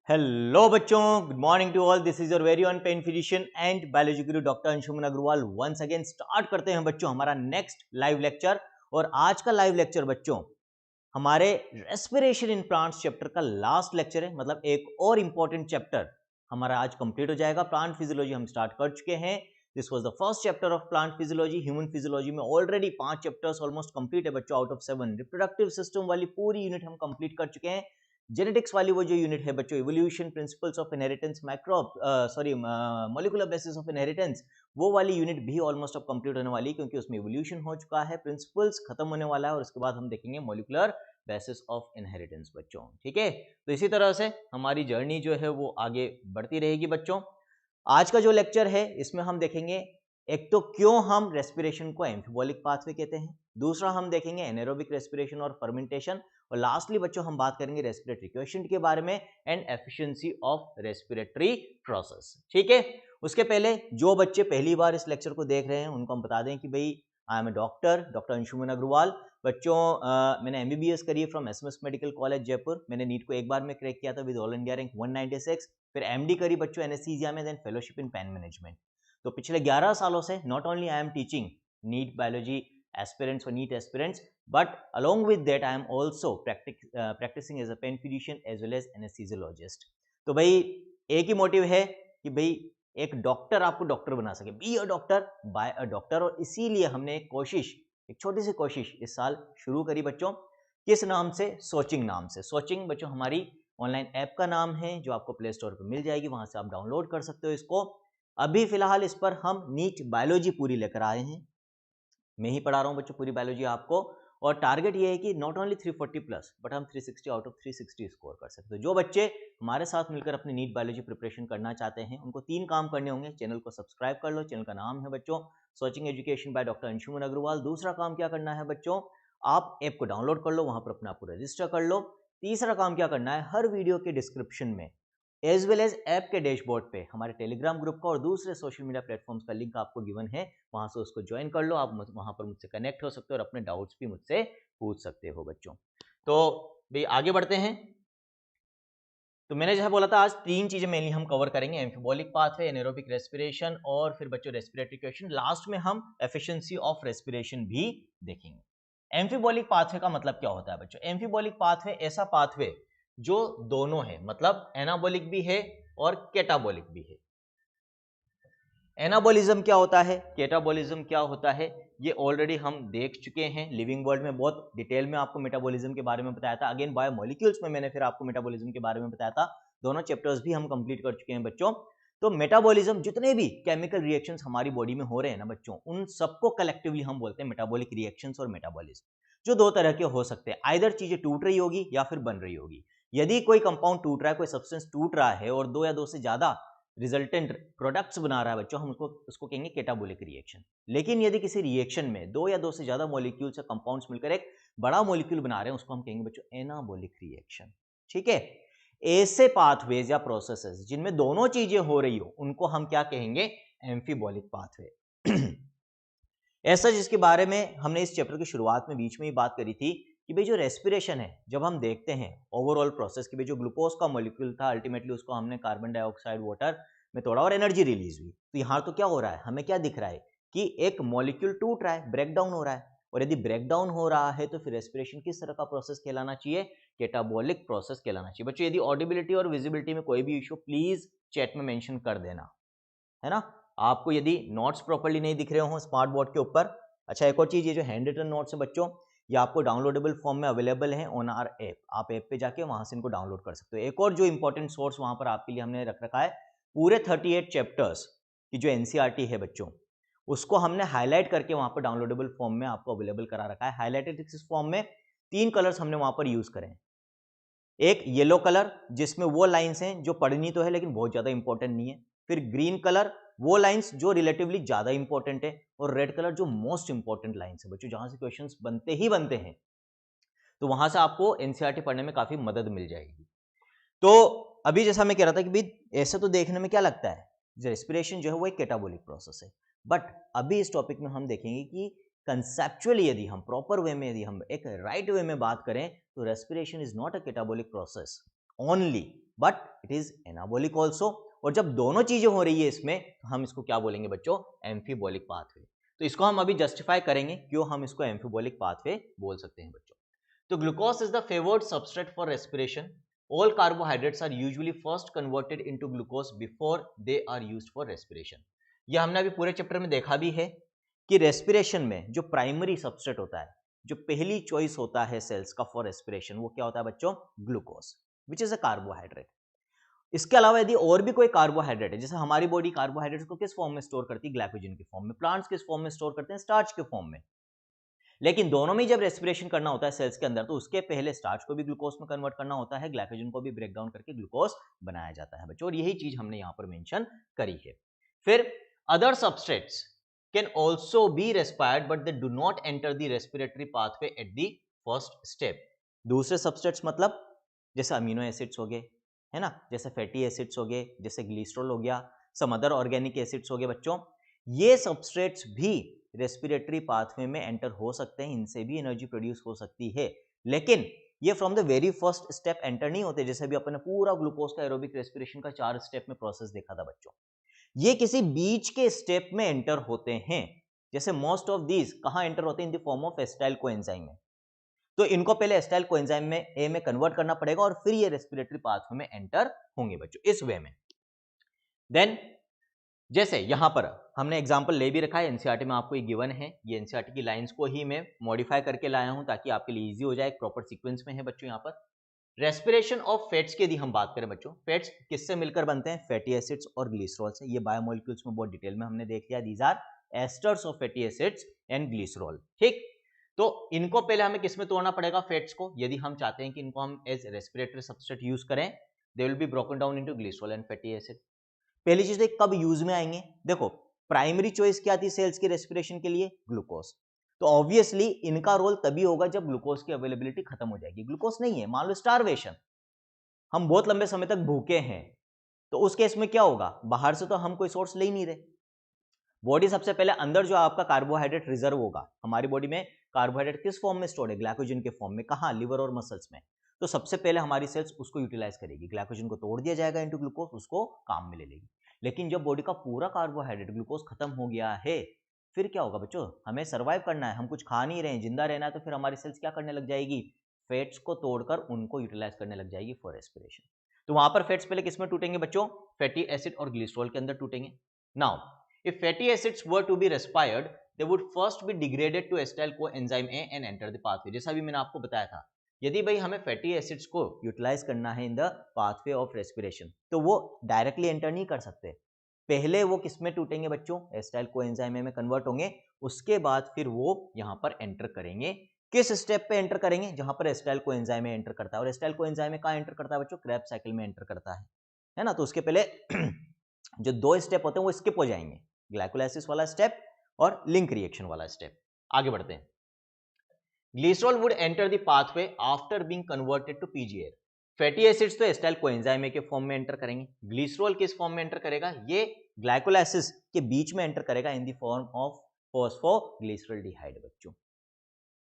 Hello बच्चों, good morning to all. This is your very on pen physician and biology guru doctor Anshuman Agarwal. Once again start करते हैं बच्चों हमारा next live lecture. और आज का लाइव लेक्चर बच्चों हमारे रेस्पिरेशन इन प्लांट्स चैप्टर का लास्ट लेक्चर है। मतलब एक और इंपॉर्टेंट चैप्टर हमारा आज कंप्लीट हो जाएगा। प्लांट फिजियोलॉजी हम स्टार्ट कर चुके हैं। This was the first chapter of plant physiology. Human physiology में ऑलरेडी 5 चैप्टर्स ऑलमोस्ट कंप्लीट है बच्चों, आउट ऑफ 7। रिप्रोडक्टिव सिस्टम वाली पूरी यूनिट हम कंप्लीट कर चुके हैं। जेनेटिक्स वाली वो जो यूनिट है बच्चों, evolution, principles of inheritance, molecular basis of inheritance, वो वाली यूनिट भी ऑलमोस्ट अब कंप्लीट होने वाली है, क्योंकि उसमें इवोल्यूशन हो चुका है, प्रिंसिपल्स खत्म होने वाला है और उसके बाद हम देखेंगे मॉलिक्यूलर बेसिस ऑफ इनहेरिटेंस बच्चों। ठीक है, तो इसी तरह से हमारी जर्नी जो है वो आगे बढ़ती रहेगी बच्चों। आज का जो लेक्चर है इसमें हम देखेंगे एक तो क्यों हम रेस्पिरेशन को एम्फिबोलिक पाथवे कहते हैं, दूसरा हम देखेंगे एनारोबिक रेस्पिरेशन और फर्मेंटेशन, और लास्टली बच्चों हम बात करेंगे रेस्पिरेटरी क्वेश्चन के बारे में and efficiency of respiratory process. ठीक है, उसके पहले जो बच्चे पहली बार इस लेक्चर को देख रहे हैं उनको हम बता दें कि भाई I am a doctor Anshuman Agarwal. बच्चों मैंने एमबीबीएस करी है from SMS medical college Jaipur. मैंने नीट को एक बार में क्रैक किया था विद ऑल इंडिया रैंक 196। फिर एमडी करी बच्चों एनेस्थीसिया में, then fellowship in pain management. तो पिछले 11 सालों से not only I am teaching NEET biology aspirants और NEET aspirants, but along with that I am also practicing as a pen physician as well as anesthesiologist। तो भाई एक ही motive है कि भाई एक डॉक्टर आपको डॉक्टर बना सके, be a doctor by a doctor. और इसीलिए हमने एक छोटी सी कोशिश इस साल शुरू करी बच्चों। किस नाम से? सोचिंग नाम से। सोचिंग बच्चों हमारी ऑनलाइन ऐप का नाम है जो आपको प्ले स्टोर पर मिल जाएगी, वहां से आप डाउनलोड कर सकते हो इसको। अभी फिलहाल इस पर हम नीट बायोलॉजी पूरी लेकर आए हैं। मैं ही पढ़ा रहा हूँ बच्चों पूरी बायोलॉजी आपको, और टारगेट ये है कि नॉट ओनली 340 प्लस बट हम 360 आउट ऑफ 360 स्कोर कर सकते हैं। जो बच्चे हमारे साथ मिलकर अपनी नीट बायोलॉजी प्रिपरेशन करना चाहते हैं उनको 3 काम करने होंगे। चैनल को सब्सक्राइब कर लो, चैनल का नाम है बच्चों searching education by doctor Anshuman Agarwal. दूसरा काम क्या करना है बच्चों, आप ऐप को डाउनलोड कर लो, वहां पर अपने आप को रजिस्टर कर लो। तीसरा काम क्या करना है, हर वीडियो के डिस्क्रिप्शन में एज वेल एज ऐप के डैशबोर्ड पे हमारे टेलीग्राम ग्रुप का और दूसरे सोशल मीडिया प्लेटफॉर्म्स का लिंक आपको गिवन है, वहां से उसको ज्वाइन कर लो। आप वहां पर मुझसे कनेक्ट हो सकते हो और अपने डाउट्स भी मुझसे पूछ सकते हो बच्चों। तो भाई आगे बढ़ते हैं। तो मैंने जैसा बोला था आज 3 चीजें मेनली हम कवर करेंगे, एम्फिबोलिक पाथवे, एनारोबिक रेस्पिरेशन और फिर बच्चों रेस्पिरेटरी क्वेश्चन। लास्ट में हम एफिशिएंसी ऑफ रेस्पिरेशन भी देखेंगे। एम्फिबोलिक पाथवे का मतलब क्या होता है बच्चों? एम्फिबोलिक पाथवे ऐसा पाथवे जो दोनों है, मतलब एनाबोलिक भी है और कैटाबोलिक भी है। एनाबोलिज्म क्या होता है, कैटाबोलिज्म क्या होता है, ये ऑलरेडी हम देख चुके हैं। लिविंग वर्ल्ड में बहुत डिटेल में आपको मेटाबॉलिज्म के बारे में बताया था। अगेन बायोमोलिक्यूल्स में मैंने फिर आपको मेटाबॉलिज्म के बारे में बताया था। दोनों चैप्टर्स भी हम कंप्लीट कर चुके हैं बच्चों। तो मेटाबॉलिज्म, जितने भी केमिकल रिएक्शंस हमारी बॉडी में हो रहे हैं ना बच्चों, उन सबको कलेक्टिवली हम बोलते हैं मेटाबॉलिक रिएक्शंस और मेटाबॉलिज्म, जो दो तरह के हो सकते हैं। आइदर चीजें टूट रही होगी या फिर बन रही होगी। यदि कोई कंपाउंड टूट रहा है, कोई सब्सटेंस टूट रहा है और 2 या 2 से ज्यादा रिजल्टेंट प्रोडक्ट्स बना रहा है बच्चों, हम उसको कहेंगे कैटाबोलिक रिएक्शन। लेकिन यदि किसी रिएक्शन में 2 या 2 से ज्यादा मॉलिक्यूल्स या कंपाउंड्स मिलकर एक बड़ा मॉलिक्यूल बना रहे हैं, उसको हम कहेंगे बच्चों एनाबोलिक रिएक्शन। ठीक है, ऐसे पाथवेज या प्रोसेसेस जिनमें दोनों चीजें हो रही हो उनको हम क्या कहेंगे? एम्फिबोलिक पाथवे। ऐसा जिसके बारे में हमने इस चैप्टर की शुरुआत में बीच में ही बात करी थी कि भाई जो रेस्पिरेशन है, जब हम देखते हैं ओवरऑल प्रोसेस की, भाई जो ग्लूकोज का मॉलिक्यूल था अल्टीमेटली उसको हमने कार्बन डाइऑक्साइड वाटर में तोड़ा और एनर्जी रिलीज हुई। तो यहाँ तो क्या हो रहा है, हमें क्या दिख रहा है कि एक मॉलिक्यूल टूट रहा है, ब्रेक डाउन हो रहा है। और यदि ब्रेक डाउन हो रहा है तो फिर रेस्पिरेशन किस तरह का प्रोसेस कहलाना चाहिए? कैटाबोलिक प्रोसेस कहलाना चाहिए। बच्चों यदि ऑडिबिलिटी और विजिबिलिटी में कोई भी इशू प्लीज चैट में मेंशन कर देना, है ना। आपको यदि नोट्स प्रॉपर्ली नहीं दिख रहे हो स्मार्ट बोर्ड के ऊपर, अच्छा एक और चीज, ये जो हैंड रिटन नोट्स है बच्चों, ये आपको डाउनलोडेबल फॉर्म में अवेलेबल है ऑन आवर ऐप। आप ऐप पे जाके वहां से इनको डाउनलोड कर सकते हो। एक और जो इंपॉर्टेंट सोर्स वहां पर आपके लिए हमने रख रखा है, पूरे 38 चैप्टर्स की जो एनसीईआरटी है बच्चों, उसको हमने हाईलाइट करके वहां पर डाउनलोडेबल फॉर्म में आपको अवेलेबल करा रखा है। हाईलाइटेड फॉर्म में 3 कलर्स हमने वहां पर यूज करें। एक येलो कलर जिसमें वो लाइंस हैं जो पढ़नी तो है लेकिन बहुत ज्यादा इंपॉर्टेंट नहीं है। फिर ग्रीन कलर, वो लाइंस जो रिलेटिवली ज्यादा इंपॉर्टेंट है। और रेड कलर जो मोस्ट इंपॉर्टेंट लाइंस है बच्चों, जहां से क्वेश्चंस बनते ही बनते हैं। तो वहां से आपको एनसीईआरटी पढ़ने में काफी मदद मिल जाएगी। तो अभी जैसा मैं कह रहा था कि भाई ऐसे तो देखने में क्या लगता है, रेस्पिरेशन जो है वो एक कैटाबोलिक प्रोसेस है, बट अभी इस टॉपिक में हम देखेंगे कि कंसेप्चुअली यदि हम प्रॉपर वे में, यदि हम एक राइट वे में बात करें, तो respiration is not a catabolic process only, but it is anabolic also. और जब दोनों चीजें हो रही है इसमें, तो हम इसको क्या बोलेंगे बच्चों, एम्फीबॉलिक पाथवे। तो इसको हम अभी जस्टिफाई करेंगे क्यों हम इसको एम्फीबॉलिक पाथवे बोल सकते हैं बच्चों। तो glucose is the favoured substrate for respiration. All carbohydrates are usually first converted into glucose before they are used for respiration. यह हमने अभी पूरे चैप्टर में देखा भी है कि रेस्पिरेशन में जो प्राइमरी सबस्ट्रेट होता है, जो पहली चॉइस होता है सेल्स का फॉर रेस्पिरेशन, वो क्या होता है बच्चों, glucose, which is a carbohydrate. इसके अलावा यदि और भी कोई कार्बोहाइड्रेट है, जैसे हमारी बॉडी कार्बोहाइड्रेट्स को किस फॉर्म में स्टोर करती है, ग्लाइकोजन के फॉर्म में, प्लांट्स किस फॉर्म में स्टोर करते हैं, स्टार्च के फॉर्म में। लेकिन दोनों में जब रेस्पिरेशन करना होता है सेल्स के अंदर, तो उसके पहले स्टार्च को भी ग्लूकोज में कन्वर्ट करना होता है, ग्लाइकोजन को भी ब्रेक डाउन करके ग्लूकोज बनाया जाता है बच्चों, और यही चीज हमने यहां पर मेंशन करी है। फिर other substrates can also be respired but they do not enter the respiratory pathway at the first step. दूसरे सबस्ट्रेट्स मतलब जैसे अमीनो एसिड्स हो गए, है ना, जैसे फैटी एसिड्स हो गए, जैसे ग्लिसरॉल हो गया, सम अदर ऑर्गेनिक एसिड्स हो गए बच्चों, ये सबस्ट्रेट्स भी रेस्पिरेटरी पाथवे में एंटर हो सकते हैं, इनसे भी एनर्जी प्रोड्यूस हो सकती है, लेकिन ये from the very first step enter नहीं होते। जैसे अभी अपन ने पूरा ग्लूकोज का एरोबिक रेस्पिरेशन का 4 स्टेप में प्रोसेस देखा था बच्चों, ये किसी बीच के स्टेप में एंटर होते हैं। जैसे मोस्ट ऑफ दीज कहां एंटर होते हैं, इन the form of acetyl coenzyme में। तो इनको पहले एसिटाइल कोएंजाइम में ए में कन्वर्ट करना पड़ेगा और फिर ये रेस्पिरेटरी पाथवे में एंटर होंगे बच्चों, इस वे में। देन जैसे यहां पर हमने एग्जांपल ले भी रखा है, एनसीईआरटी में आपको ये गिवन है, ये एनसीईआरटी की लाइंस को ही मैं मॉडिफाई करके लाया हूं ताकि आपके लिए इजी हो जाए, प्रॉपर सीक्वेंस में है बच्चों। यहां पर रेस्पिरेशन ऑफ फैट्स की यदि हम बात करें बच्चों, फैट्स किससे मिलकर बनते हैं, फैटी एसिड्स और ग्लिसरॉल से। ये बायोमोलिक्यूल्स में बहुत डिटेल में हमने देख लिया, these are esters of fatty acids and glycerol, ठीक। तो इनको पहले हमें किसमें तोड़ना पड़ेगा, फैट्स को, यदि हम चाहते हैं कि इनको हम एज रेस्पिरेटरी सबस्ट्रेट यूज करें, they will be broken down into glycerol and fatty acid. पहली चीज कब यूज में आएंगे, देखो प्राइमरी चॉइस क्या थी सेल्स की रेस्पिरेशन के लिए, ग्लूकोज। तो ऑब्वियसली इनका रोल तभी होगा जब ग्लूकोज की अवेलेबिलिटी खत्म हो जाएगी। ग्लूकोज नहीं है, मान लो स्टारवेशन, हम बहुत लंबे समय तक भूखे हैं, तो उस केस में क्या होगा, बाहर से तो हम कोई सोर्स ले ही नहीं रहे। बॉडी सबसे पहले अंदर जो आपका कार्बोहाइड्रेट रिजर्व होगा, हमारी बॉडी में कार्बोहाइड्रेट किस फॉर्म में स्टोर्ड है, ग्लाइकोजन के फॉर्म में, कहां, लिवर और मसल्स में। तो सबसे पहले हमारी सेल्स उसको यूटिलाइज करेगी, ग्लाइकोजन को तोड़ दिया जाएगा इनटू ग्लूकोज, उसको काम में ले लेगी। लेकिन जब बॉडी का पूरा कार्बोहाइड्रेट ग्लूकोज खत्म हो गया है, फिर क्या होगा बच्चों, हमें सर्वाइव करना है, हम कुछ खा नहीं रहे हैं, जिंदा रहना है, तो फिर हमारी सेल्स क्या करने लग जाएगी, फैट्स को तोड़कर उनको यूटिलाइज करने लग जाएगी फॉर रेस्पिरेशन। तो वहां पर फैट्स पहले किसमें टूटेंगे बच्चों, फैटी एसिड और ग्लिसरॉल के अंदर टूटेंगे। Now if fatty acids were to be respired, they would first be degraded to acetyl coenzyme A and enter the pathway। जैसा भी मैंने आपको बताया था, यदि भाई हमें फैटी एसिड्स को यूटिलाइज करना है in the pathway of respiration, तो वो डायरेक्टली एंटर नहीं कर सकते। पहले वो किसमें टूटेंगे बच्चों, एसिटाइल कोएंजाइम में कन्वर्ट होंगे, उसके बाद फिर वो यहां पर एंटर करेंगे। किस स्टेप पे एंटर करेंगे, जहां पर एसिटाइल कोएंजाइम में एंटर करता है। और एसिटाइल कोएंजाइम में कहां एंटर करता है बच्चों, क्रेब्स साइकिल में एंटर करता है ना। तो उसके पहले जो 2 स्टेप होते हैं वो स्किप हो जाएंगे, ग्लाइकोलाइसिस वाला स्टेप और लिंक रिएक्शन वाला स्टेप। आगे बढ़ते हैं। Glycerol would enter the pathway after being converted to PGR. Fatty acids तो एसिटाइल कोएंजाइम के फॉर्म में एंटर करेंगे, ग्लिसरॉल किस फॉर्म में एंटर करेगा, ये ग्लाइकोलाइसिस के बीच में एंटर करेगा in the form of phosphoglyceraldehyde बच्चों।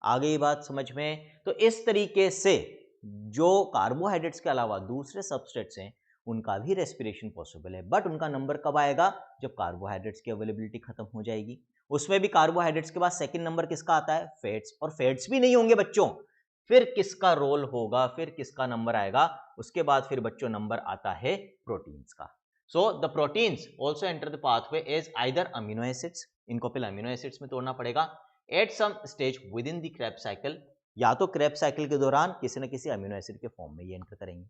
आगे ये बात समझ में। तो इस तरीके से जो कार्बोहाइड्रेट्स के अलावा दूसरे सबस्ट्रेट्स हैं, उनका भी रेस्पिरेशन पॉसिबल है, बट उनका नंबर कब आएगा, जब कार्बोहाइड्रेट्स की अवेलेबिलिटी खत्म हो जाएगी। उसमें भी कार्बोहाइड्रेट्स के बाद सेकंड नंबर किसका आता है, फैट्स। और फैट्स भी नहीं होंगे बच्चों, फिर किसका रोल होगा, फिर किसका नंबर आएगा, उसके बाद फिर बच्चों नंबर आता है प्रोटीन्स का। So the proteins also enter the pathway as either amino acids, इनको पहले अमीनो एसिड्स में तोड़ना पड़ेगा, at some stage within the Krebs cycle, या तो क्रेब्स साइकिल के दौरान किसी न किसी अमीनो एसिड के फॉर्म में ये एंटर करेंगे,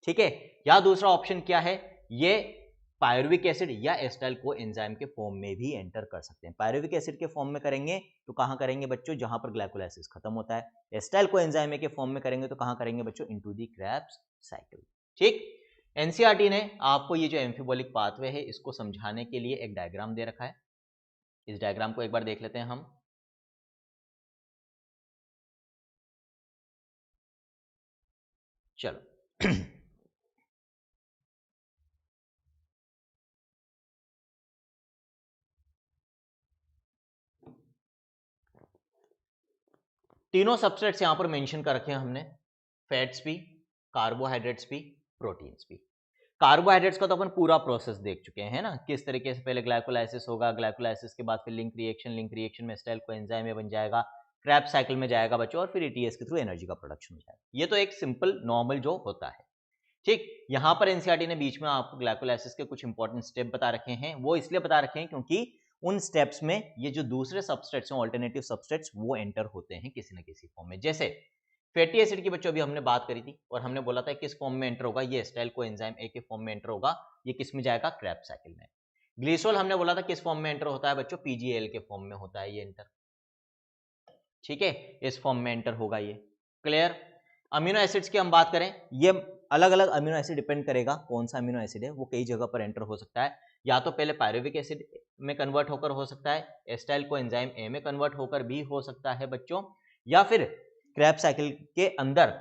ठीक है। या दूसरा ऑप्शन क्या है, ये पायरुविक एसिड या एसिटाइल कोएंजाइम के फॉर्म में भी एंटर कर सकते हैं। पायरुविक एसिड के फॉर्म में करेंगे तो कहां करेंगे बच्चों, जहां पर ग्लाइकोलाइसिस खत्म होता है। एसिटाइल कोएंजाइम के फॉर्म में करेंगे तो कहां करेंगे बच्चों, इनटू द क्रेब्स साइकिल, ठीक। एनसीईआरटी ने आपको ये जो एम्फिबोलिक पाथवे है इसको समझाने के लिए एक डायग्राम दे रखा है। इस डायग्राम को एक बार देख लेते हैं हम। चलो तीनों सबस्ट्रेट्स यहां पर मेंशन कर रखे हैं हमने, फैट्स भी, कार्बोहाइड्रेट्स भी प्रोटीन्स भी। कार्बोहाइड्रेट्स का तो अपन पूरा प्रोसेस देख चुके हैं ना, किस तरीके से पहले ग्लाइकोलाइसिस होगा, ग्लाइकोलाइसिस के बाद फिर लिंक रिएक्शन में एसिटाइल कोएंजाइम में बन जाएगा, क्रेब्स साइकिल में जाएगा बच्चों, और फिर ईटीएस के थ्रू एनर्जी का प्रोडक्शन हो जाएगा। ये तो एक सिंपल नॉर्मल जो होता है। ठीक, यहां पर एनसीईआरटी ने बीच में आपको ग्लाइकोलाइसिस के कुछ इंपॉर्टेंट स्टेप बता रखे हैं। वो इसलिए बता रखे हैं क्योंकि उन स्टेप्स में ये जो दूसरे सबस्ट्रेट्स हैं, ऑल्टरनेटिव सबस्ट्रेट्स, वो एंटर होते हैं किसी न किसी फॉर्म में। जैसे फैटी एसिड की बच्चों अभी हमने बात करी थी और हमने बोला था किस फॉर्म में एंटर होगा, ये एसिटाइल कोएंजाइम ए के फॉर्म में एंटर होगा। ये किस में जाएगा, क्रेब्स साइकिल में। ग्लिसरॉल हमने बोला था किस फॉर्म में एंटर होता है बच्चों, पीजीएल के फॉर्म में होता है ये एंटर। ठीक है, इस फॉर्म में एंटर होगा ये। क्लियर। अमीनो एसिड्स की हम बात करें, ये अलग अलग अमीनो एसिड डिपेंड करेगा कौन सा अमीनो एसिड है, वो कई जगह पर एंटर हो सकता है। या तो पहले पायरुविक एसिड में कन्वर्ट होकर हो सकता है, एसिटाइल कोएंजाइम ए में कन्वर्ट होकर भी हो सकता है बच्चों, या फिर क्रेब्स साइकिल के अंदर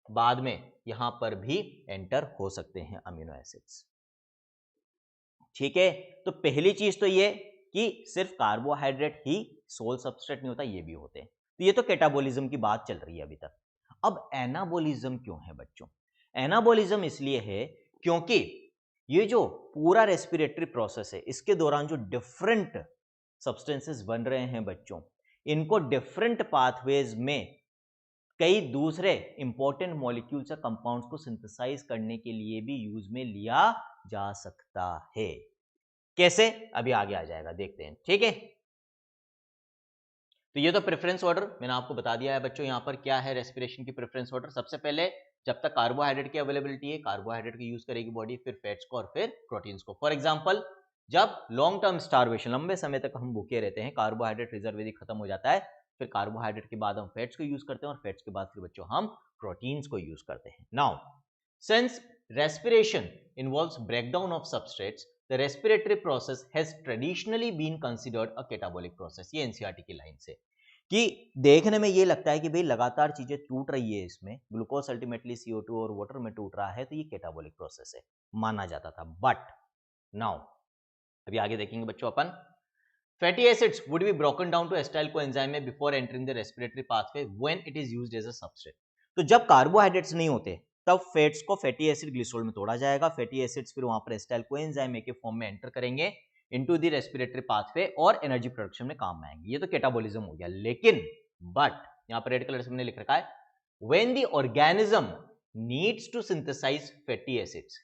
बाद में यहां पर भी एंटर हो सकते हैं अमीनो एसिड्स। ठीक है, तो पहली चीज तो ये कि सिर्फ कार्बोहाइड्रेट ही सोल सबस्ट्रेट नहीं होता, ये भी होते हैं। तो ये तो कैटाबॉलिज्म की बात चल रही है अभी तक। अब एनाबॉलिज्म क्यों है बच्चों? एनाबॉलिज्म इसलिए है क्योंकि ये जो पूरा रेस्पिरेटरी प्रोसेस है, इसके दौरान जो डिफरेंट सब्सटेंसेस बन रहे हैं बच्चों, इनको डिफरेंट पाथवेज में कई दूसरे इंपॉर्टेंट मॉलिक्यूल्स या कंपाउंड्स को सिंथेसाइज करने के लिए भी यूज में लिया जा सकता है। कैसे, अभी आगे आ जाएगा, देखते हैं। ठीक है, तो ये तो प्रेफरेंस ऑर्डर मैंने आपको बता दिया है बच्चों। यहां पर क्या है रेस्पिरेशन की प्रेफरेंस ऑर्डर, सबसे पहले जब तक कार्बोहाइड्रेट की अवेलेबिलिटी है, कार्बोहाइड्रेट की यूज करेगी बॉडी, फिर फैट्स को और फिर प्रोटीन्स को। फॉर एग्जांपल, जब लॉन्ग टर्म स्टारवेशन, लंबे समय तक हम भूखे रहते हैं, कार्बोहाइड्रेट रिजर्व यदि खत्म हो जाता है, फिर कार्बोहाइड्रेट के बाद हम फैट्स को यूज करते हैं और फैट्स के बाद फिर बच्चों हम प्रोटीन्स को यूज करते हैं। Now since respiration involves breakdown of substrates, the respiratory process has traditionally been considered a catabolic process. ये एनसीईआरटी की लाइन से कि देखने में ये लगता है कि भाई लगातार चीजें टूट रही है, इसमें ग्लूकोज अल्टीमेटली CO2 और वाटर में टूट रहा है, तो ये कैटाबॉलिक प्रोसेस है माना जाता था। बट नाउ अभी आगे देखेंगे बच्चों अपन, fatty acids would be broken down to acetyl coenzyme में before entering the respiratory pathway when it is used as a substrate. तो जब कार्बोहाइड्रेट्स नहीं होते तब फैट्स को फैटी एसिड ग्लिसरॉल में तोड़ा जाएगा, फैटी एसिड्स फिर वहां पर एसिटाइल कोएंजाइम के फॉर्म में एंटर करेंगे इनटू द रेस्पिरेटरी पाथवे और एनर्जी प्रोडक्शन में काम आएंगे। ये तो कैटाबॉलिज्म हो गया। लेकिन बट यहां पर रेड कलर से मैंने लिख रखा है, when the organism needs to synthesise fatty acids,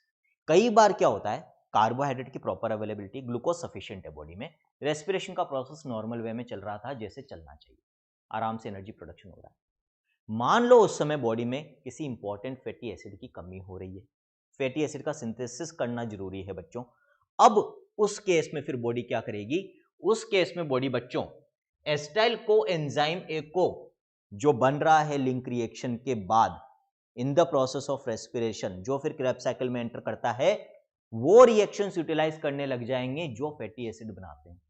कई बार क्या होता है, कार्बोहाइड्रेट की प्रॉपर अवेलेबिलिटी, ग्लूकोज सफिशिएंट है बॉडी में, रेस्पिरेशन का प्रोसेस नॉर्मल वे में चल रहा था जैसे चलना चाहिए, आराम से एनर्जी प्रोडक्शन हो रहा है। मान लो उस समय बॉडी में किसी इंपॉर्टेंट फैटी एसिड की कमी हो रही है, फैटी एसिड का सिंथेसिस करना जरूरी है बच्चों। अब उस केस में फिर बॉडी क्या करेगी, उस केस में बॉडी बच्चों एसिटाइल कोएंजाइम ए को जो बन रहा है लिंक रिएक्शन के बाद in the process of respiration, जो फिर क्रेब्स साइकिल में एंटर करता है, वो रिएक्शंस यूटिलाइज करने लग जाएंगे जो फैटी एसिड बनाते हैं।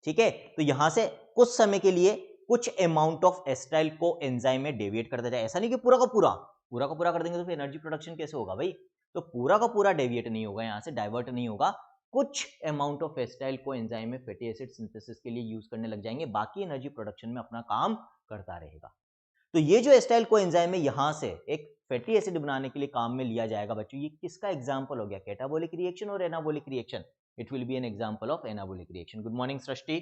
ठीक है, तो यहां से कुछ समय के लिए कुछ amount of acetyl co enzyme में डेविएट करता जाए। ऐसा नहीं कि पूरा का पूरा कर देंगे तो फिर एनर्जी प्रोडक्शन कैसे होगा भाई, तो पूरा का पूरा डेविएट नहीं होगा, यहां से डाइवर्ट नहीं होगा, कुछ amount of acetyl co enzyme में फैटी एसिड सिंथेसिस के लिए यूज करने लग जाएंगे, बाकी एनर्जी प्रोडक्शन में अपना काम करता रहेगा। तो ये जो एसिटाइल को एंजाइम है, यहां से एक फैटी एसिड बनाने के लिए काम में लिया जाएगा बच्चों। ये किसका एग्जांपल हो गया, कैटाबॉलिक रिएक्शन और anabolic reaction. It will be an example of anabolic reaction. Good morning Srishti.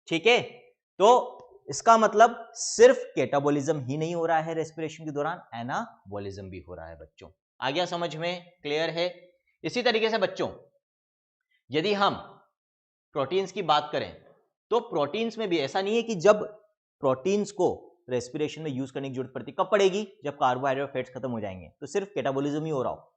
ठीक है, तो इसका मतलब सिर्फ कैटाबॉलिज्म ही नहीं हो रहा है रेस्पिरेशन के दौरान, एनाबॉलिज्म भी हो रहा है बच्चों। आ गया समझ में, क्लियर है। इसी तरीके से बच्चों यदि हम प्रोटीन्स की बात करें, तो प्रोटीन्स में भी ऐसा नहीं है कि जब प्रोटीन्स को रेस्पिरेशन में यूज करने की जरूरत पड़ती, कब पड़ेगी, जब कार्बोहाइड्रेट फैट्स खत्म हो जाएंगे, तो सिर्फ कैटाबॉलिज्म ही हो रहा हो।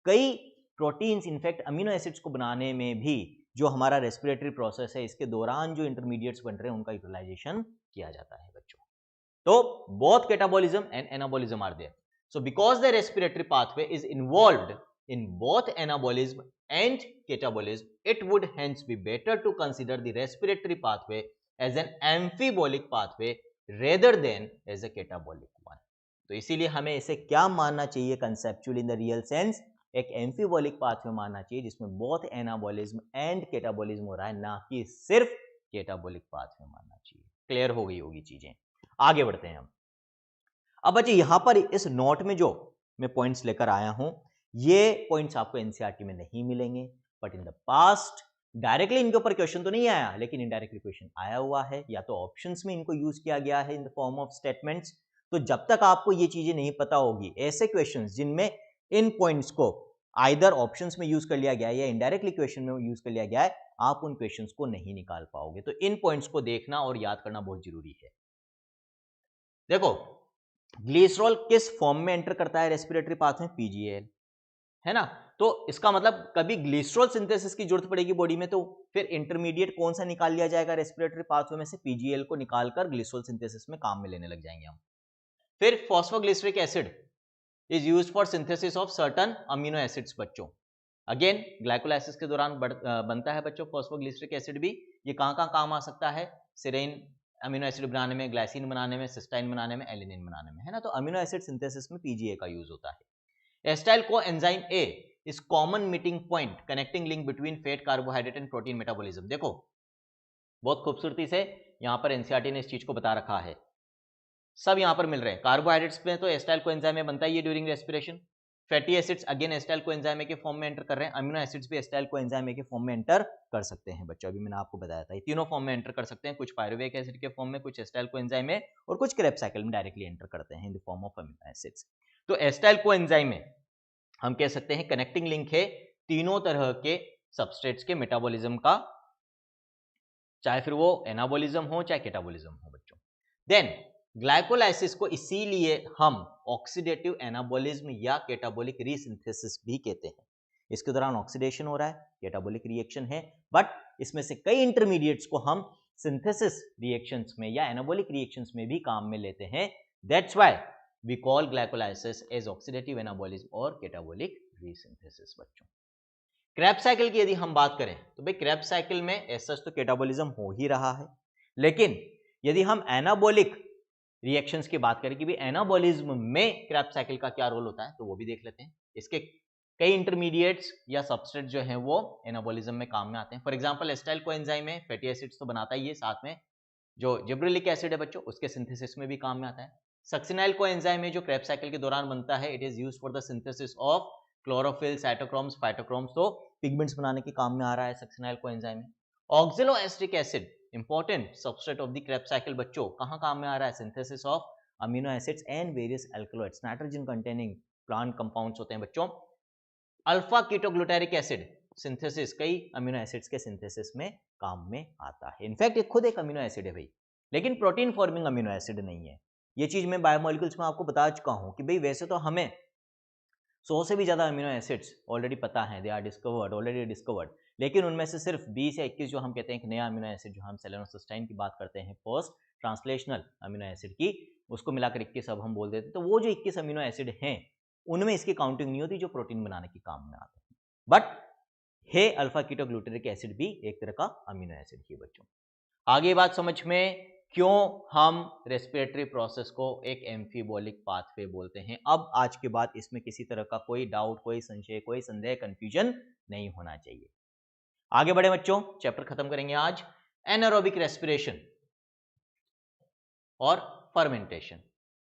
कई प्रोटीन्स इनफैक्ट अमीनो एसिड्स को बनाने में भी जो हमारा रेस्पिरेटरी प्रोसेस है, इसके दौरान जो इंटरमीडिएट्स बन रहे हैं उनका यूटिलाइजेशन किया जाता है बच्चों। तो both catabolism and anabolism are there. So because the respiratory pathway is involved in both anabolism and catabolism, it would hence be better to consider the respiratory pathway as an amphibolic pathway rather than as a catabolic one. तो इसीलिए हमें इसे क्या मानना चाहिए conceptual in the real sense, एक amphibolic pathway मानना चाहिए जिसमें बोथ एनाबॉलिज्म एंड कैटाबॉलिज्म हो रहा है, ना कि सिर्फ कैटाबॉलिक पाथवे मानना चाहिए। क्लियर हो गई होगी चीजें, आगे बढ़ते हैं हम। अब बच्चे यहां पर इस नोट में जो में पॉइंट्स लेकर आया हूं। ये पॉइंट्स आपको एनसीईआरटी में नहीं मिलेंगे, but in the past directly इनके ऊपर क्वेश्चन तो नहीं आया, लेकिन इनडायरेक्टली क्वेश्चन आया हुआ है, या तो ऑप्शंस में इनको यूज किया गया है इन द फॉर्म ऑफ स्टेटमेंट्स। तो जब तक आपको ये चीजें नहीं पता होगी, ऐसे क्वेश्चंस जिनमें इन पॉइंट्स को आइदर ऑप्शंस में यूज कर लिया गया है या इनडायरेक्टली क्वेश्चन में यूज कर लिया गया है, आप उन क्वेश्चंस को नहीं निकाल पाओगे। तो इन पॉइंट्स को देखना और याद करना बहुत जरूरी है। देखो, ग्लिसरॉल किस फॉर्म में एंटर करता है रेस्पिरेटरी पाथवे? पीजीएल, है ना। तो इसका मतलब कभी ग्लिसरॉल सिंथेसिस की जरूरत पड़ेगी बॉडी में, तो फिर इंटरमीडिएट कौन सा निकाल लिया जाएगा रेस्पिरेटरी पाथवे में से? पीजीएल को निकालकर ग्लिसरॉल सिंथेसिस में काम में लेने लग जाएंगे हम। फिर phosphoglyceric acid is used for synthesis of certain amino acids बच्चों। अगेन ग्लाइकोलाइसिस के दौरान बनता है बच्चों फॉस्फोग्लिसरिक एसिड भी। ये कहाँ कहाँ काम आ सकता है? सेरीन अमीनो एसिड बनाने में, ग्लाइसिन बनाने में, सिस्टाइन बनाने में, एलिनिन बनाने में, है ना। तो अमीनो एसिड सिंथेसिस में पीजीए का यूज होता है। Acetyl coenzyme A is common meeting point connecting link between fat, carbohydrate and protein metabolism. देखो, बहुत खूबसूरती से यहाँ पर एनसीईआरटी ने इस चीज को बता रखा है, सब यहाँ पर मिल रहे हैं। कार्बोहाइड्रेट्स में तो एस्टाइल कोएंजाइम में बनता है ये during respiration. Fatty acids again acetyl coenzyme के फॉर्म में एंटर कर रहे हैं। अमीनो एसिड्स भी एस्टाइल कोएंजाइम के फॉर्म में एंटर कर सकते हैं बच्चों। अभी मैंने आपको बताया था ये तीनों फॉर्म में एंटर कर सकते हैं, कुछ पायरुवेक एसिड के फॉर्म में, कुछ एस्टाइल कोएंजाइम में, और कुछ क्रेब्स साइकिल में डायरेक्टली एंटर करते हैं इन the form of amino acids. तो एस्टाइल कोएंजाइम में हम कह सकते हैं कनेक्टिंग लिंक है तीनों तरह के सबस्ट्रेट्स के मेटाबॉलिज्म का, चाहे फिर वो एनाबॉलिज्म हो चाहे केटाबॉलिज्म हो बच्चों। देन ग्लाइकोलाइसिस को इसीलिए हम ऑक्सीडेटिव एनाबॉलिज्म या केटाबॉलिक रीसिंथेसिस भी कहते हैं। इसके दौरान ऑक्सीडेशन हो रहा है, केटाबॉलिक रिएक्शन है, बट इसमें से कई इंटरमीडिएट्स को हम सिंथेसिस रिएक्शंस में या एनाबॉलिक रिएक्शंस में भी काम में लेते हैं। That's why we call glycolysis as oxidative anabolism और केटाबॉलिक रीसिंथेसिस बच्चों। क्रेब्स साइकिल की यदि हम बात करें तो भाई क्रेब्स साइकिल में ऐसा तो केटाबॉलिज्म हो ही रहा है, लेकिन यदि हम एनाबॉलिक रिएक्शंस की बात करें कि भी एनाबॉलिज्म में क्रेब्स साइकिल का क्या रोल होता है, तो वो भी देख लेते हैं। इसके कई इंटरमीडिएट्स या सबस्ट्रेट जो हैं वो एनाबॉलिज्म में काम में आते हैं। फॉर एग्जांपल एस्टाइल कोएंजाइम में फैटी एसिड्स तो बनाता ही है, साथ में जो जिब्रेलिक एसिड है बच्चों उसके सिंथेसिस में भी काम में आता है। सक्सिनाइल कोएंजाइम में जो क्रेब्स साइकिल के दौरान बनता है, it is used for the synthesis of chlorophyll, cytochromes, phytochromes, तो पिगमेंट्स बनाने के काम में आ रहा है सक्सिनाइल कोएंजाइम में। Oxaloacetic acid important substrate of the Krebs cycle बच्चों, कहां काम में आ रहा है? Synthesis of amino acids and various alkaloids, nitrogen containing plant compounds होते हैं बच्चों। अल्फा कीटोग्लूटारिक एसिड सिंथेसिस कई अमीनो एसिड्स के सिंथेसिस में काम में आता है। इनफैक्ट ये खुद एक अमीनो एसिड है भाई, लेकिन प्रोटीन फॉर्मिंग अमीनो एसिड नहीं है। ये चीज मैं बायोमोलिक्यूल्स में आपको बता चुका हूं कि भाई वैसे तो हमें 100 से भी ज्यादा अमीनो एसिड्स ऑलरेडी पता है, they are discovered, already discovered, लेकिन उनमें से सिर्फ 20 या 21 जो हम कहते हैं एक नया अमीनो एसिड, जो हम सेलेनोसिस्टाइन की बात करते हैं पोस्ट ट्रांसलेशनल अमीनो एसिड की, उसको मिलाकर 21 अब हम बोल देते हैं। तो वो जो 21 अमीनो एसिड हैं उनमें इसकी काउंटिंग नहीं होती जो प्रोटीन बनाने के काम में आते हैं। बट है अल्फा कीटोग्लूटारिक एसिड भी एक तरह का अमीनो एसिड ही बच्चों। आगे बात समझ में, क्यों हम रेस्पिरेटरी प्रोसेस को एक एम्फीबोलिक पाथवे बोलते हैं। अब आज के बाद इसमें किसी तरह का कोई डाउट, कोई संशय, कोई संदेह, कंफ्यूजन नहीं होना चाहिए। आगे बढ़े बच्चों, चैप्टर खत्म करेंगे आज। एनारोबिक रेस्पिरेशन और फर्मेंटेशन।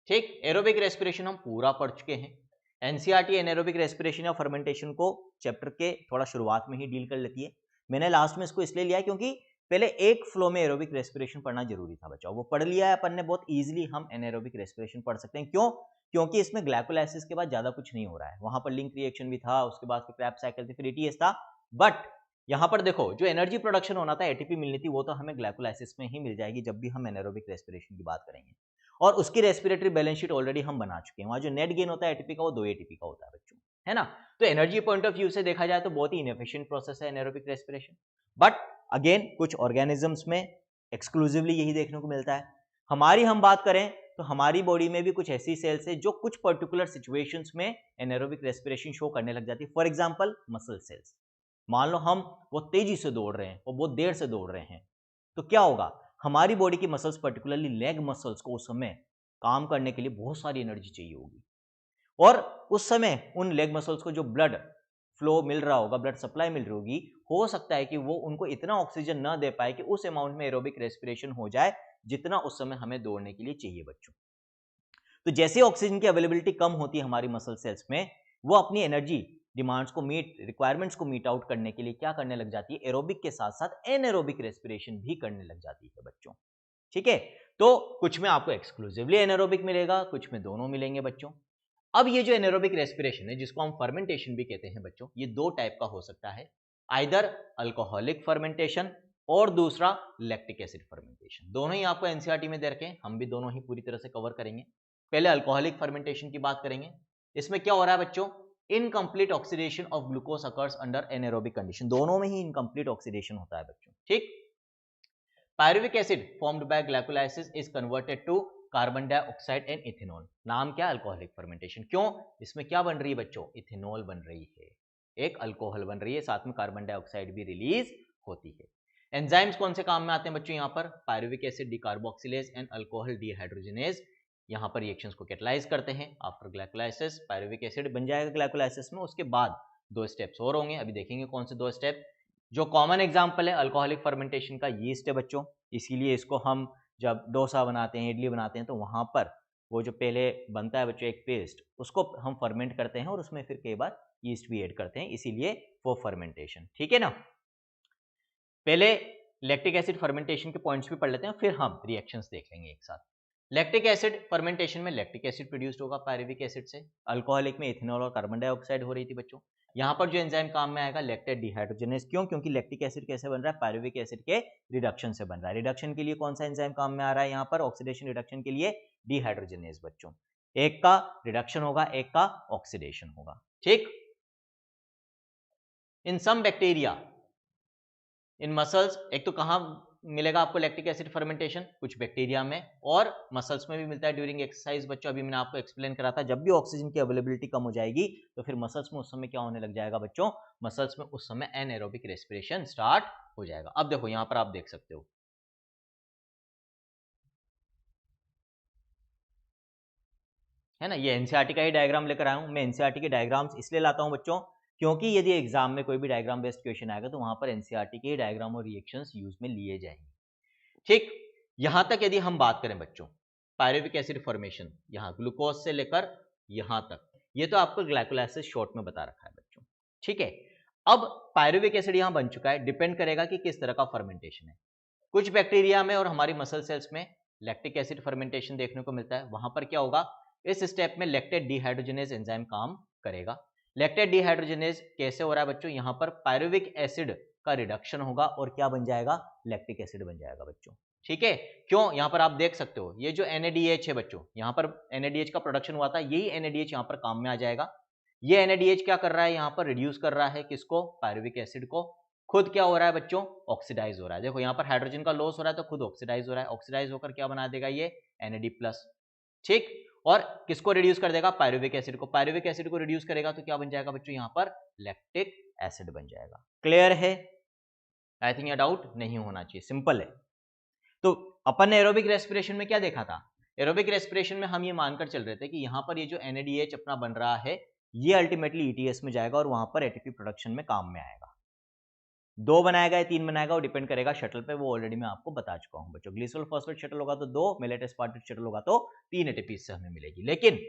ठीक, एरोबिक रेस्पिरेशन हम पूरा पढ़ चुके हैं। एनसीईआरटी एनारोबिक रेस्पिरेशन या फर्मेंटेशन को चैप्टर के थोड़ा शुरुआत में ही डील कर लेती है। मैंने लास्ट में इसको इसलिए लिया क्योंकि पहले एक फ्लो में एरोबिक रेस्पिरेशन पढ़ना जरूरी था बच्चों, वो पढ़ लिया है अपन ने, बहुत इजीली हम एनारोबिक रेस्पिरेशन पढ़ सकते हैं। क्यों? क्योंकि इसमें ग्लाइकोलाइसिस के बाद ज्यादा कुछ नहीं हो रहा है। वहां पर लिंक रिएक्शन भी था, उसके बाद फिर क्रेब्स साइकिल थी, फिर एटीएस था, बट यहाँ पर देखो जो एनर्जी प्रोडक्शन होना था, एटीपी मिलनी थी, वो तो हमें ग्लाइकोलाइसिस में ही मिल जाएगी जब भी हम एनारोबिक रेस्पिरेशन की बात करेंगे। और उसकी रेस्पिरेटरी बैलेंस शीट ऑलरेडी हम बना चुके हैं। वहां जो नेट गेन होता है एटीपी का, वो 2 एटीपी का होता है बच्चों, है ना। तो एनर्जी पॉइंट ऑफ व्यू से देखा जाए तो बहुत ही इनएफिशिएंट प्रोसेस है एनारोबिक रेस्पिरेशन। बट अगेन कुछ ऑर्गेनिजम्स में एक्सक्लूसिवली यही देखने को मिलता है। हमारी हम बात करें तो हमारी बॉडी में भी कुछ ऐसी सेल्स है जो कुछ पर्टिकुलर सिचुएशंस में एनारोबिक रेस्पिरेशन शो करने लग जाती है। फॉर एग्जांपल मसल सेल्स, मान लो हम बहुत तेजी से दौड़ रहे हैं और बहुत देर से दौड़ रहे हैं, तो क्या होगा, हमारी बॉडी की मसल्स पर्टिकुलरली लेग मसल्स को उस समय काम करने के लिए बहुत सारी एनर्जी चाहिए होगी, और उस समय उन लेग मसल्स को जो ब्लड फ्लो मिल रहा होगा, ब्लड सप्लाई मिल रही होगी, हो सकता है कि वो उनको इतना ऑक्सीजन ना दे पाए कि उस अमाउंट में एरोबिक रेस्पिरेशन हो जाए जितना उस समय हमें दौड़ने के लिए चाहिए बच्चों। तो जैसे ऑक्सीजन की अवेलेबिलिटी कम होती है हमारी मसल सेल्स में, वो अपनी एनर्जी डिमांड्स को रिक्वायरमेंट्स को मीट आउट करने के लिए क्या करने लग जाती है, एरोबिक के साथ साथ एनएरोबिक रेस्पिरेशन भी करने लग जाती है बच्चों। ठीक है, तो कुछ में आपको एक्सक्लूसिवली एनएरोबिक मिलेगा, कुछ में दोनों मिलेंगे बच्चों। अब ये जो एनएरोबिक रेस्पिरेशन है, जिसको हम फर्मेंटेशन भी कहते हैं बच्चों, ये दो टाइप का हो सकता है, आइदर अल्कोहलिक फर्मेंटेशन और दूसरा लैक्टिक एसिड फर्मेंटेशन। दोनों ही आपको एनसीईआरटी में दे रखे हैं, हम भी दोनों ही पूरी तरह से कवर करेंगे। पहले अल्कोहलिक फर्मेंटेशन की बात करेंगे। इसमें क्या हो रहा है बच्चों, incomplete oxidation of glucose occurs under anaerobic condition. दोनों में ही इनकम्प्लीट ऑक्सीडेशन होता है बच्चों। ठीक, pyruvic acid formed by glycolysis is converted to carbon dioxide and ethanol. नाम क्या, अल्कोहलिक फर्मेंटेशन। क्यों, इसमें क्या बन रही है बच्चों, इथेनॉल बन रही है, एक अल्कोहल बन रही है, साथ में कार्बन डाइऑक्साइड भी रिलीज होती है। एंजाइम्स कौन से काम में आते हैं बच्चों, यहाँ पर pyruvic acid decarboxylase and alcohol dehydrogenase यहाँ पर रिएक्शंस को कैटलाइज करते हैं। आफ्टर ग्लाइकोलाइसिस पायरुविक एसिड बन जाएगा ग्लाइकोलाइसिस में, उसके बाद दो स्टेप्स और होंगे, अभी देखेंगे कौन से दो स्टेप। जो कॉमन एग्जांपल है अल्कोहलिक फर्मेंटेशन का, यीस्ट है बच्चों, इसीलिए इसको हम जब डोसा बनाते हैं, इडली बनाते हैं, तो वहां पर वो जो पहले बनता है बच्चों एक पेस्ट, उसको हम फर्मेंट करते हैं और उसमें फिर कई बार यीस्ट भी ऐड करते हैं, इसीलिए वो फर्मेंटेशन। ठीक है ना, पहले लैक्टिक एसिड फर्मेंटेशन के पॉइंट्स भी पढ़ लेते हैं, फिर हम रिएक्शंस देख लेंगे एक साथ। लैक्टिक एसिड फर्मेंटेशन में लैक्टिक एसिड प्रोड्यूस्ड होगा पायरुविक एसिड से। अल्कोहलिक में इथेनॉल और कार्बन डाइऑक्साइड हो रही थी बच्चों। यहाँ पर जो एंजाइम काम में आएगा लैक्टेट डिहाइड्रोजनेज। क्यों, क्योंकि लैक्टिक एसिड कैसे बन रहा है, पायरुविक एसिड के रिडक्शन से बन रहा है। रिडक्शन के लिए कौन सा एंजाइम काम में आ रहा है यहाँ पर, ऑक्सीडेशन रिडक्शन के लिए डिहाइड्रोजनेज बच्चों। एक का रिडक्शन होगा, एक का ऑक्सीडेशन होगा। ठीक, इन सम बैक्टीरिया इन मसल्स, एक तो कहाँ मिलेगा आपको लैक्टिक एसिड फर्मेंटेशन, कुछ बैक्टीरिया में, और मसल्स में भी मिलता है ड्यूरिंग एक्सरसाइज बच्चों। अभी मैंने आपको एक्सप्लेन करा था, जब भी ऑक्सीजन की अवेलेबिलिटी कम हो जाएगी तो फिर मसल्स में उस समय क्या होने लग जाएगा बच्चों, मसल्स में उस समय एनएरोबिक रेस्पिरेशन स्टार्ट हो जाएगा। अब देखो यहां पर आप देख सकते हो, है ना, ये एनसीईआरटी का ही डायग्राम लेकर आया हूं मैं। एनसीईआरटी के डायग्राम्स इसलिए लाता हूं बच्चों, क्योंकि यदि एग्जाम में कोई भी डायग्राम बेस्ड क्वेश्चन आएगा तो वहां पर एनसीईआरटी के डायग्राम और रिएक्शंस यूज में लिए जाएंगे। ठीक, यहां तक यदि हम बात करें बच्चों, पायरुविक एसिड फॉर्मेशन यहां ग्लूकोज से लेकर यहां तक, ये तो आपको ग्लाइकोलाइसिस शॉर्ट में बता रखा है बच्चों। ठीक है, अब पायरुविक एसिड यहां बन चुका है, डिपेंड करेगा कि किस तरह का फर्मेंटेशन है। कुछ बैक्टीरिया में और हमारी मसल सेल्स में लैक्टिक एसिड फर्मेंटेशन देखने को मिलता है। वहां पर क्या होगा, इस स्टेप में लैक्टेट डिहाइड्रोजनेज एंजाइम काम करेगा। लैक्टेट डिहाइड्रोजनेज कैसे हो रहा है बच्चों, यहां पर पायरुविक एसिड का रिडक्शन होगा और क्या बन जाएगा, लैक्टिक एसिड बन जाएगा बच्चों। ठीक है, क्यों, यहां पर आप देख सकते हो ये जो NADH है बच्चों, यहां पर NADH का प्रोडक्शन हुआ था, यही NADH यहां पर काम में आ जाएगा। ये NADH क्या कर रहा है, यहां पर रिड्यूस कर रहा है किसको, पायरुविक एसिड को। खुद क्या हो रहा है बच्चों, ऑक्सीडाइज हो रहा है। देखो यहां पर हाइड्रोजन का लॉस हो रहा है तो खुद ऑक्सीडाइज हो रहा है, ऑक्सीडाइज होकर क्या बना देगा ये NAD+। ठीक, और किसको रिड्यूस कर देगा, पायरुविक एसिड को। पायरुविक एसिड को रिड्यूस करेगा तो क्या बन जाएगा बच्चों, यहां पर लैक्टिक एसिड बन जाएगा। क्लियर है, आई थिंक ये डाउट नहीं होना चाहिए, सिंपल है। तो अपन ने एरोबिक रेस्पिरेशन में क्या देखा था, एरोबिक रेस्पिरेशन में हम ये मानकर चल रहे थे कि यहां पर ये जो NADH अपना बन रहा है, ये अल्टीमेटली ETS में जाएगा और वहां पर ATP प्रोडक्शन में काम में आएगा। 2 बनाएगा या 3 बनाएगा, वो डिपेंड करेगा शटल पे, वो ऑलरेडी मैं आपको बता चुका हूं बच्चों। ग्लिसरॉल फॉस्फेट शटल होगा तो 2, मेलेट एस्पार्टेट शटल होगा तो 3 ATP से हमें मिलेगी। लेकिन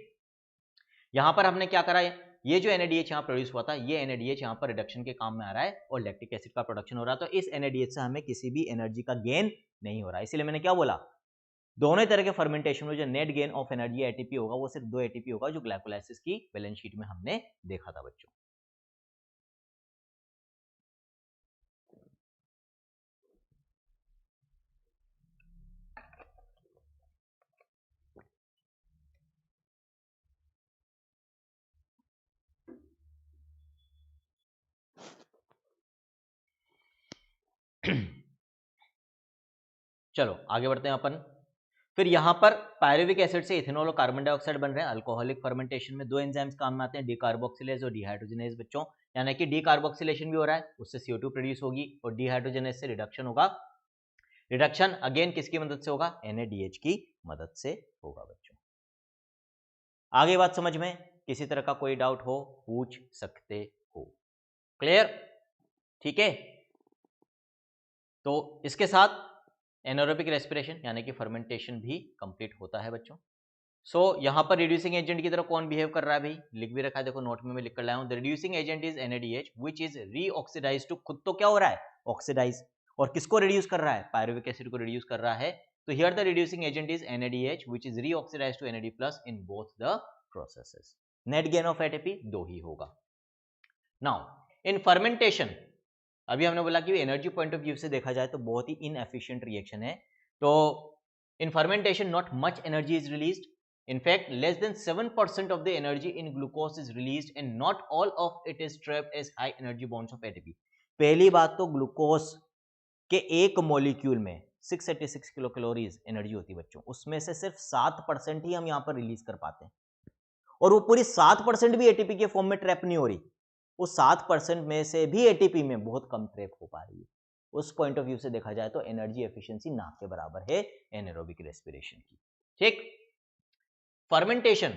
यहां पर हमने क्या करा, ये जो NADH यहाँ प्रोड्यूस हुआ था, ये NADH यहाँ पर रिडक्शन के काम में आ रहा है और लैक्टिक एसिड का प्रोडक्शन हो रहा है, तो इस NADH से हमें किसी भी एनर्जी का गेन नहीं हो रहा। इसीलिए मैंने क्या बोला, दोनों तरह के फर्मेंटेशन में जो net gain of energy ATP होगा, वो सिर्फ 2 ATP होगा, जो ग्लाइकोलाइसिस की बैलेंस शीट में हमने देखा था बच्चों। चलो आगे बढ़ते हैं अपन। फिर यहां पर पायरुविक एसिड से इथेनॉल और कार्बन डाइऑक्साइड बन रहे हैं। अल्कोहलिक फर्मेंटेशन में 2 एंजाइम्स काम में आते हैं, डिकार्बोक्सिलेज और डिहाइड्रोजनेज बच्चों। यानी कि डिकार्बोक्सिलेशन भी हो रहा है, उससे CO2 प्रोड्यूस होगी, और डिहाइड्रोजनेज से रिडक्शन होगा। रिडक्शन अगेन किसकी मदद से होगा, NADH की मदद से होगा बच्चों। आगे बात समझ में, किसी तरह का कोई डाउट हो पूछ सकते हो। क्लियर, ठीक है। तो इसके साथ एनारोबिक रेस्पिरेशन यानी कि फर्मेंटेशन भी कंप्लीट होता है बच्चों। यहां पर रिड्यूसिंग एजेंट की तरह कौन बिहेव कर रहा है भाई, लिख भी रखा है, देखो नोट में मैं लिख कर लाया हूं। The reducing agent is NADH which is reoxidised to, खुद तो क्या हो रहा है, ऑक्सीडाइज, और किसको रिड्यूस कर रहा है, पायरुविक एसिड को रिड्यूस कर रहा है। तो here the reducing agent is NADH which is reoxidised to NAD+ in both the processes. Net gain of ATP 2 ही होगा। नाउ इन फर्मेंटेशन, अभी हमने बोला कि एनर्जी पॉइंट ऑफ व्यू से देखा जाए तो बहुत ही इनएफिशिएंट रिएक्शन है। तो in fermentation not much energy is released, in fact less than 7% of the energy in glucose is released and not all of it is trapped as high energy bonds of ATP। पहली बात तो glucose के एक molecule में 686 kilo calories energy होती है बच्चों, उसमें से सिर्फ 7% ही हम यहां पर रिलीज कर पाते हैं, और वो पूरी 7% भी एटीपी के फॉर्म में ट्रैप नहीं हो रही, वो 7% में से भी एटीपी में बहुत कम ट्रैप हो पा रही है। उस पॉइंट ऑफ व्यू से देखा जाए तो एनर्जी एफिशिएंसी ना के बराबर है एनारोबिक रेस्पिरेशन की। ठीक, फर्मेंटेशन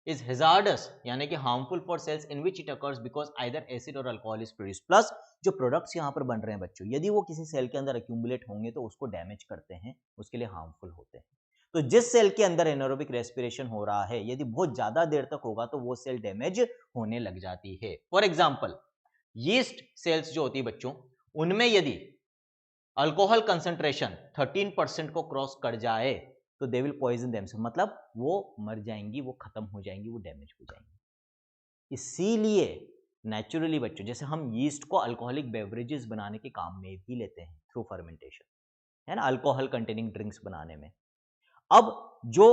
इज हैजार्डस यानी कि harmful for cells in which it occurs because either acid और अल्कोहल इज प्रोड्यूस्ड। प्लस जो प्रोडक्ट्स यहां पर बन रहे हैं बच्चों, यदि वो किसी सेल के अंदर एक्यूमुलेट होंगे तो उसको डैमेज करते हैं, उसके लिए हार्मफुल होते हैं। तो जिस सेल के अंदर एनारोबिक रेस्पिरेशन हो रहा है, यदि बहुत ज्यादा देर तक होगा तो वो सेल डैमेज होने लग जाती है। फॉर एग्जाम्पल यीस्ट सेल्स जो होती है बच्चों, उनमें यदि अल्कोहल कंसंट्रेशन 13% को क्रॉस कर जाए तो दे विल पॉइजन देमसेल्फ, मतलब वो मर जाएंगी, वो खत्म हो जाएंगी, वो डैमेज हो जाएंगी। इसीलिए नेचुरली बच्चों, जैसे हम यीस्ट को अल्कोहलिक बेवरेजेस बनाने के काम में भी लेते हैं थ्रू फर्मेंटेशन, है ना, अल्कोहल कंटेनिंग ड्रिंक्स बनाने में। अब जो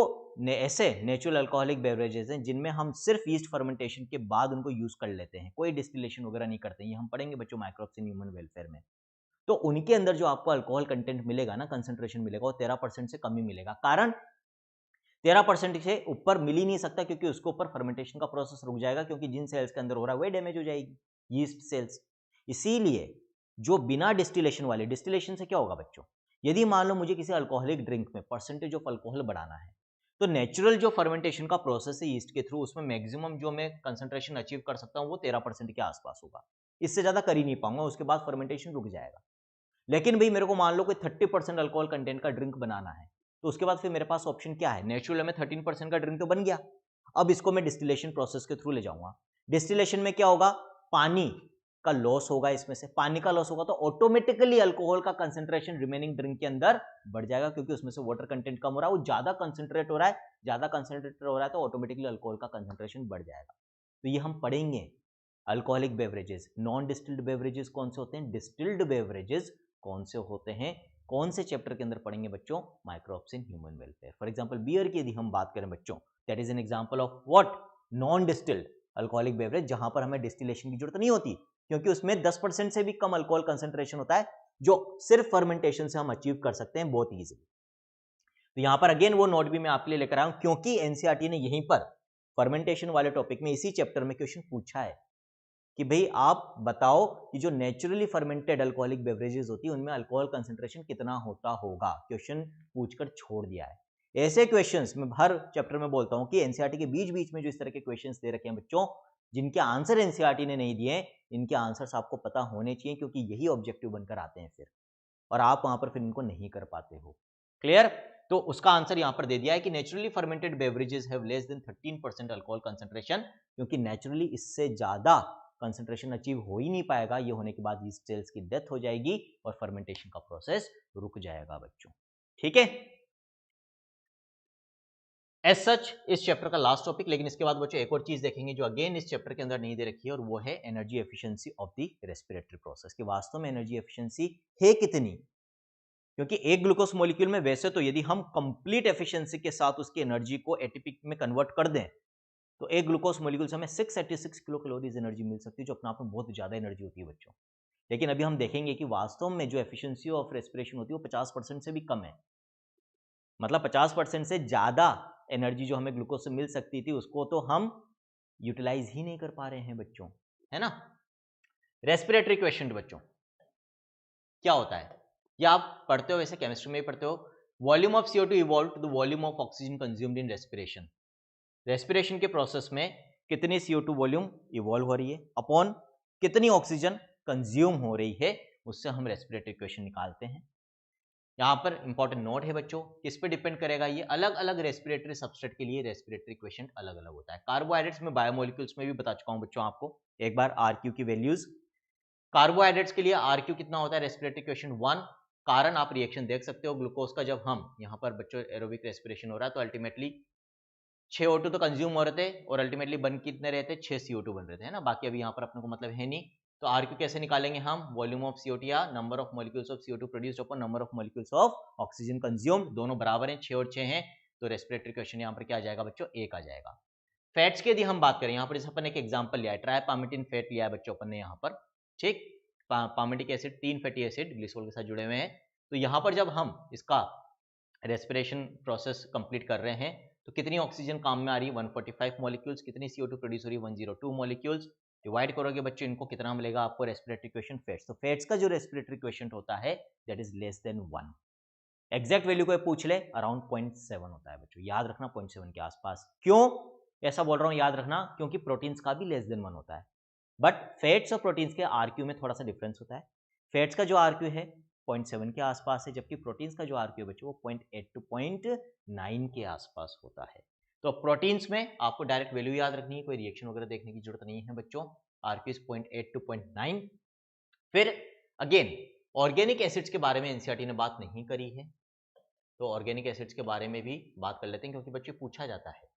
ऐसे नेचुरल अल्कोहलिक बेवरेजेस हैं जिनमें हम सिर्फ यीस्ट फर्मेंटेशन के बाद उनको यूज कर लेते हैं, कोई डिस्टिलेशन वगैरह नहीं करते हैं, ये हम पढ़ेंगे बच्चों माइक्रोब्स इन ह्यूमन वेलफेयर में, तो उनके अंदर जो आपको अल्कोहल कंटेंट मिलेगा ना, कंसंट्रेशन मिलेगा, वो 13% से कम ही मिलेगा। कारण 13% से ऊपर मिल ही नहीं सकता, क्योंकि उसके ऊपर फर्मेंटेशन का प्रोसेस रुक जाएगा, क्योंकि जिन सेल्स के अंदर हो रहा है वही डैमेज हो जाएगी, यीस्ट सेल्स। इसीलिए जो बिना डिस्टिलेशन वाले, डिस्टिलेशन से क्या होगा बच्चों, यदि मान लो मुझे किसी अल्कोहलिक ड्रिंक में परसेंटेज ऑफ अल्कोहल बढ़ाना है, तो नेचुरल जो फर्मेंटेशन का प्रोसेस है यीस्ट के थ्रू, उसमें मैक्सिमम जो मैं कंसंट्रेशन अचीव कर सकता हूं वो 13% के आसपास होगा, इससे ज्यादा कर ही नहीं पाऊंगा, उसके बाद फर्मेंटेशन रुक जाएगा। लेकिन भाई मेरे को मान लो कोई 30% अल्कोहल कंटेंट का ड्रिंक बनाना है, तो उसके बाद फिर मेरे पास ऑप्शन क्या है, नेचुरल में 13% का ड्रिंक तो बन गया, अब इसको मैं डिस्टिलेशन प्रोसेस के थ्रू ले जाऊंगा। डिस्टिलेशन में क्या होगा, पानी का लॉस होगा, इसमें से पानी का लॉस होगा तो ऑटोमेटिकली अल्कोहल का कंसंट्रेशन रिमेनिंग ड्रिंक के अंदर बढ़ जाएगा, क्योंकि उसमें से वाटर कंटेंट कम हो रहा है, वो ज्यादा कंसंट्रेट हो रहा है, ज्यादा कंसंट्रेट हो रहा है तो ऑटोमेटिकली अल्कोहल का कंसंट्रेशन बढ़ जाएगा। तो ये हम पढ़ेंगे। Alcoholic beverages, non distilled beverages कौन से होते हैं, डिस्टिल्ड बेवरेजेस कौन से होते हैं, कौन से चैप्टर के अंदर पढ़ेंगे बच्चों, microbes in human welfare. For example beer की यदि हम बात करें बच्चों, that is an example of what, non distilled alcoholic beverage, जहां पर हमें डिस्टिलेशन की जरूरत नहीं होती, क्योंकि उसमें 10% से भी कम अल्कोहल कंसंट्रेशन होता है, जो सिर्फ फर्मेंटेशन से हम अचीव कर सकते हैं बहुत ईजिली। तो यहां पर अगेन वो नोट भी मैं आपके लिए लेकर आया हूं, क्योंकि एनसीईआरटी ने यहीं पर फर्मेंटेशन वाले टॉपिक में इसी चैप्टर में क्वेश्चन पूछा है कि भाई आप बताओ कि जो नेचुरली फर्मेंटेड अल्कोहलिक बेवरेजेस होती है उनमें अल्कोहल कंसंट्रेशन कितना होता होगा, क्वेश्चन पूछकर छोड़ दिया है। ऐसे क्वेश्चंस मैं हर चैप्टर में बोलता हूं कि एनसीईआरटी के बीच बीच में जो इस तरह के क्वेश्चंस दे रखे हैं बच्चों, जिनके आंसर एनसीईआरटी ने नहीं दिए, इनके आंसर्स आपको पता होने चाहिए, क्योंकि यही ऑब्जेक्टिव बनकर आते हैं फिर, और आप वहां पर फिर इनको नहीं कर पाते हो। क्लियर? तो उसका आंसर यहां पर दे दिया है कि naturally fermented beverages have less than 13% alcohol concentration, क्योंकि नेचुरली इससे ज्यादा कंसंट्रेशन अचीव हो ही नहीं पाएगा, ये होने के बाद यीस्ट सेल्स की डेथ हो जाएगी और फर्मेंटेशन का प्रोसेस रुक जाएगा बच्चों। ठीक है, एज सच इस चैप्टर का लास्ट टॉपिक, लेकिन इसके बाद बच्चों एक और चीज देखेंगे जो अगेन इस चैप्टर के अंदर नहीं दे रखी है, और वो है energy efficiency of the respiratory process, कि वास्तव में एनर्जी एफिशिएंसी है कितनी, क्योंकि एक ग्लूकोज मॉलिक्यूल में वैसे तो यदि हम कंप्लीट एफिशिएंसी के साथ उसकी एनर्जी को एटीपी में कन्वर्ट कर दें तो एक ग्लूकोज मॉलिक्यूल से हमें 686 किलो कैलोरीज एनर्जी मिल सकती है, जो अपने आप में बहुत ज्यादा एनर्जी होती है बच्चों। लेकिन अभी हम देखेंगे कि वास्तव में जो एफिशिएंसी ऑफ रेस्पिरेशन होती है वो 50% से भी कम है, मतलब 50% से ज्यादा एनर्जी जो हमें ग्लूकोज से मिल सकती थी उसको तो हम यूटिलाइज ही नहीं कर पा रहे हैं बच्चों, है ना। रेस्पिरेटरी क्वेश्चन बच्चों क्या होता है, या आप पढ़ते हो, वैसे केमिस्ट्री में ही पढ़ते हो, volume of CO2 evolve to the volume of oxygen consumed in respiration. Respiration के प्रोसेस में कितनी CO2 वॉल्यूम इवॉल्व हो रही है अपॉन कितनी ऑक्सीजन कंज्यूम हो रही है, उससे हम रेस्पिरेटरी इक्वेशन निकालते हैं। यहाँ पर इंपॉर्टेंट नोट है बच्चों, किस पे डिपेंड करेगा, ये अलग अलग रेस्पिरेटरी सबस्ट्रेट के लिए रेस्पिरेटरी क्वेश्चन अलग अलग होता है। कार्बोहाइड्रेट्स में बायोमोलिक्यूल्स में भी बता चुका हूं बच्चों आपको एक बार आरक्यू की वैल्यूज। कार्बोहाइड्रेट्स के लिए आरक्यू कितना होता है, रेस्पिरेटरी क्वेश्चन 1। कारण आप रिएक्शन देख सकते हो ग्लूकोज का, जब हम यहाँ पर बच्चों एरोबिक रेस्पिरेशन हो रहा है तो अल्टीमेटली 6 O2 तो कंज्यूम हो रहे थे और अल्टीमेटली बन कितने रहे थे, 6 CO2 बन रहे थे, है ना। बाकी अभी यहाँ पर अपने को मतलब है नहीं, तो आरक्यू कैसे निकालेंगे हम, वॉल्यूम ऑफ CO2 या number of molecules of CO2 produced upon number of molecules of oxygen consumed, दोनों बराबर हैं, 6 और 6 हैं, तो रेस्पिरेटरी क्वेश्चन यहाँ पर क्या आ जाएगा बच्चों, 1 आ जाएगा। फैट्स की यदि हम बात करें, यहाँ पर जैसे अपन ने एक एग्जांपल लिया है, ट्राइपामिटिन फैट लिया है बच्चों अपन ने यहाँ पर, ठीक। Palmitic acid 3 fatty acid glycerol के साथ जुड़े हुए हैं, तो यहाँ पर जब हम इसका रेस्पिरेशन प्रोसेस कंप्लीट कर रहे हैं तो कितनी ऑक्सीजन काम में आ रही है, 145 मॉलिक्यूल्स, कितनी CO2 प्रोड्यूस हो रही है, 102 मॉलिक्यूल्स। डिवाइड करोगे बच्चों इनको, कितना मिलेगा आपको रेस्पिरेटरी क्वेश्चन फैट्स। तो फैट्स का जो रेस्पिरेटरी क्वेश्चन होता है that is less than 1। Exact value कोई पूछ ले अराउंड 0.7 होता है बच्चों, याद रखना 0.7 के आसपास। क्यों ऐसा बोल रहा हूं याद रखना, क्योंकि प्रोटीन्स का भी लेस देन 1 होता है, बट फैट्स और प्रोटीन्स के आरक्यू में थोड़ा सा डिफरेंस होता है। फैट्स का जो आरक्यू है 0.7 के आसपास है, जबकि प्रोटीन्स का जो आरक्यू है बच्चों वो 0.8 to 0.9 के आसपास होता है। तो प्रोटीन्स में आपको डायरेक्ट वैल्यू याद रखनी है, कोई रिएक्शन वगैरह देखने की जरूरत नहीं है बच्चों। RQ 0.8 to 0.9। फिर अगेन ऑर्गेनिक एसिड्स के बारे में एनसीईआरटी ने बात नहीं करी है, तो ऑर्गेनिक एसिड्स के बारे में भी बात कर लेते हैं क्योंकि बच्चे पूछा जाता है।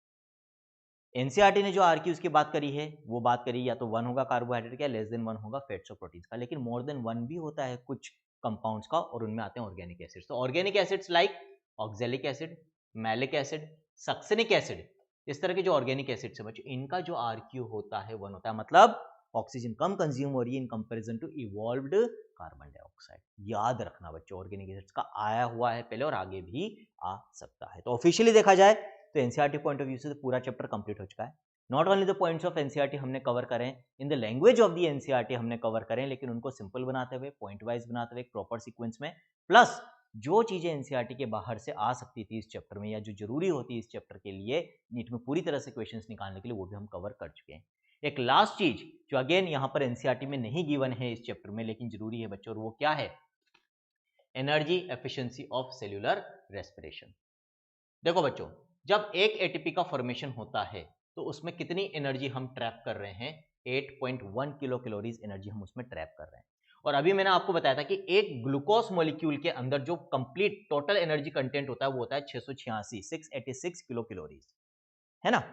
एनसीईआरटी ने जो आरक्यूज की बात करी है वो बात करी या तो 1 होगा कार्बोहाइड्रेट का, लेस देन 1 होगा फैट्स और प्रोटीन्स का, लेकिन मोर देन 1 भी होता है कुछ कंपाउंड्स का, और उनमें आते हैं ऑर्गेनिक एसिड्स। तो organic acids like oxalic acid, malic acid, succinic acid, इस तरह के जो ऑर्गेनिक एसिड्स है बच्चों, इनका जो आरक्यू होता है 1 होता है, मतलब ऑक्सीजन कम कंज्यूम हो रही है in comparison to evolved carbon dioxide. याद रखना बच्चों, ऑर्गेनिक एसिड्स का आया हुआ है पहले और आगे भी आ सकता है। तो ऑफिशियली देखा जाए तो एनसीईआरटी पॉइंट ऑफ व्यू से तो पूरा चैप्टर कंप्लीट हो चुका है। Not only the points of NCERT हमने कवर करें, in the language of the NCERT हमने कवर करें, लेकिन उनको सिंपल बनाते हुए, पॉइंट वाइज बनाते हुए, एक प्रॉपर सीक्वेंस में, प्लस जो चीजें एनसीईआरटी के बाहर से आ सकती थी इस चैप्टर में या जो जरूरी होती है इस चैप्टर के लिए नीट में पूरी तरह से क्वेश्चंस निकालने के लिए, वो भी हम कवर कर चुके हैं। एक लास्ट चीज जो अगेन यहाँ पर एनसीईआरटी में नहीं गिवन है इस चैप्टर में लेकिन जरूरी है बच्चों, और वो क्या है, energy efficiency of cellular respiration. देखो बच्चों, जब एक एटीपी का फॉर्मेशन होता है तो उसमें कितनी एनर्जी हम ट्रैप कर रहे हैं, 8.1 किलो कैलोरीज एनर्जी हम उसमें ट्रैप कर रहे हैं। और अभी मैंने आपको बताया था कि एक ग्लूकोज मॉलिक्यूल के अंदर जो कंप्लीट टोटल एनर्जी कंटेंट होता है वो होता है 686 किलो कैलोरीज, है ना।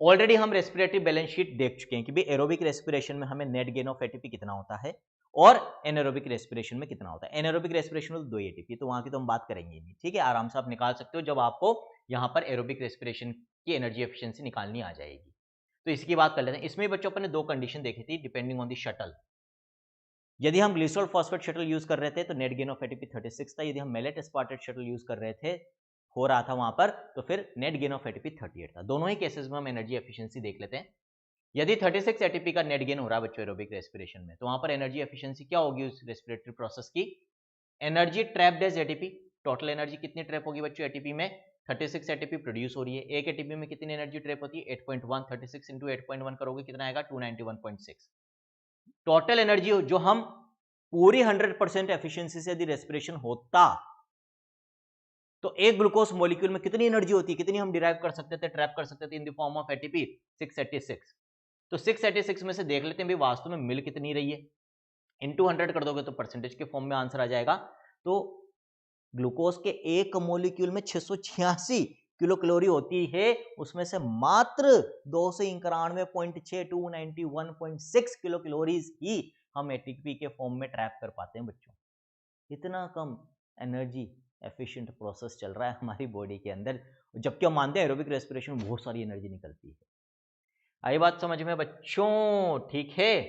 ऑलरेडी हम रेस्पिरेटरी बैलेंस शीट देख चुके हैं कि भाई एरोबिक रेस्पिरेशन में हमें नेट गेन ऑफ एटीपी कितना होता है और एनारोबिक रेस्पिरेशन में कितना होता है। एनारोबिक रेस्पिरेशन में 2 एटीपी, तो वहां की तो हम बात करेंगे नहीं, ठीक है, आराम से आप निकाल सकते हो जब आपको यहाँ पर एरोबिक रेस्पिरेशन की एनर्जी एफिशिएंसी निकालनी आ जाएगी। तो इसकी बात कर लेते हैं। इसमें बच्चों अपन ने 2 कंडीशन देखी थी डिपेंडिंग ऑन दी शटल। यदि हम ग्लिसरॉल फॉस्फेट शटल यूज कर रहे थे तो नेट गेन ऑफ एटीपी 36 था, यदि हम मेलेट एस्पार्टेट शटल यूज कर रहे थे हो रहा था वहां पर, तो फिर नेट गेन ऑफ एटीपी 38 था। दोनों ही केसेस में हम एनर्जी एफिशिएंसी देख लेते हैं। यदि 36 एटीपी का नेट गेन हो रहा है बच्चों एरोबिक रेस्पिरेशन में, तो वहां पर एनर्जी एफिशिएंसी क्या होगी उस रेस्पिरेटरी प्रोसेस की, energy trapped as ATP. Total energy कितनी ट्रैप होगी बच्चों एटीपी में, 36 एटीपी प्रोड्यूस हो रही है। एक एटीपी में कितनी एनर्जी ट्रैप होती है, 8.1, 36 इंटू 8.1 करोगे कितना आएगा, 291.6। टोटल एनर्जी जो हम पूरी 100% एफिशिएंसी से यदि रेस्पिरेशन होता तो एक ग्लूकोज मॉलिक्यूल में कितनी एनर्जी होती है, कितनी हम डिराइव कर सकते थे, ट्रैप कर सकते थे इन द फॉर्म ऑफ एटीपी, 686। तो 686 में से देख लेते हैं भाई वास्तव में मिल कितनी रही है, इनटू 100 कर दोगे तो परसेंटेज के फॉर्म में आंसर आ जाएगा। तो ग्लूकोज के एक मॉलिक्यूल में 686 किलो कैलोरी होती है, उसमें से मात्र 291.6 291.6 किलो कैलोरीज ही हम एटीपी के फॉर्म में ट्रैप कर पाते हैं बच्चों। इतना कम एनर्जी एफिशिएंट प्रोसेस चल रहा है हमारी बॉडी के अंदर, जबकि हम मानते हैं एरोबिक रेस्पिरेशन में बहुत सारी एनर्जी निकलती है। आई बात समझ में बच्चों, ठीक है।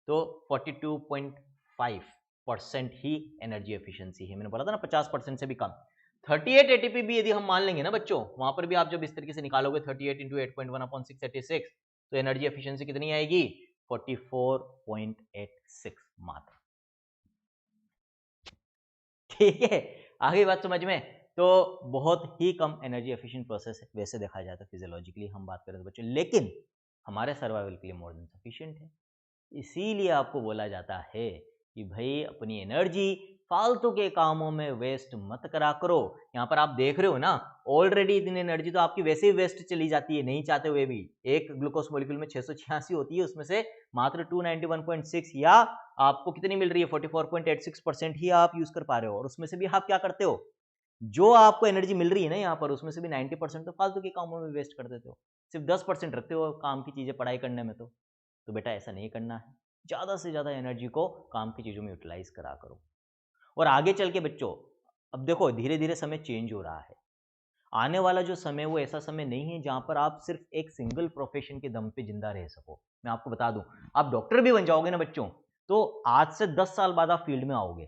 तो 42.5% ही एनर्जी एफिशिएंसी है, मैंने बोला था ना 50% से भी कम। 38 एटीपी भी यदि हम मान लेंगे ना बच्चों, वहां पर भी आप जब इस तरीके से निकालोगे 38 इंटू 8.1 अपॉन 686, तो एनर्जी एफिशिएंसी कितनी आएगी, 44.86 मात्र। ठीक है, आगे बात समझ में। तो बहुत ही कम एनर्जी एफिशिएंट प्रोसेस है वैसे देखा जाए तो, फिजियोलॉजिकली हम बात करें तो बच्चों, लेकिन हमारे सर्वाइवल के लिए मोर देन सफिशिएंट है। इसीलिए आपको बोला जाता है कि भाई अपनी एनर्जी फालतू के कामों में वेस्ट मत करा करो। यहाँ पर आप देख रहे हो ना, ऑलरेडी इतनी एनर्जी तो आपकी वैसे ही वेस्ट चली जाती है नहीं चाहते हुए भी। एक ग्लूकोज मॉलिक्यूल में 686 होती है, उसमें से मात्र 291.6 या आपको कितनी मिल रही है 44.86% ही आप यूज कर पा रहे हो। और उसमें से भी आप क्या करते हो, जो आपको एनर्जी मिल रही है ना यहाँ पर, उसमें से भी 90% तो फालतू के कामों में वेस्ट कर देते हो, सिर्फ 10% रखते हो काम की चीजें पढ़ाई करने में। तो बेटा ऐसा नहीं करना है, ज्यादा से ज्यादा एनर्जी को काम की चीजों में यूटिलाइज करा करो। और आगे चल के बच्चों, अब देखो धीरे धीरे समय चेंज हो रहा है। आने वाला जो समय वो ऐसा समय नहीं है जहां पर आप सिर्फ एक सिंगल प्रोफेशन के दम पे जिंदा रह सको। मैं आपको बता दूं, आप डॉक्टर भी बन जाओगे ना बच्चों, तो आज से 10 साल बाद आप फील्ड में आओगे।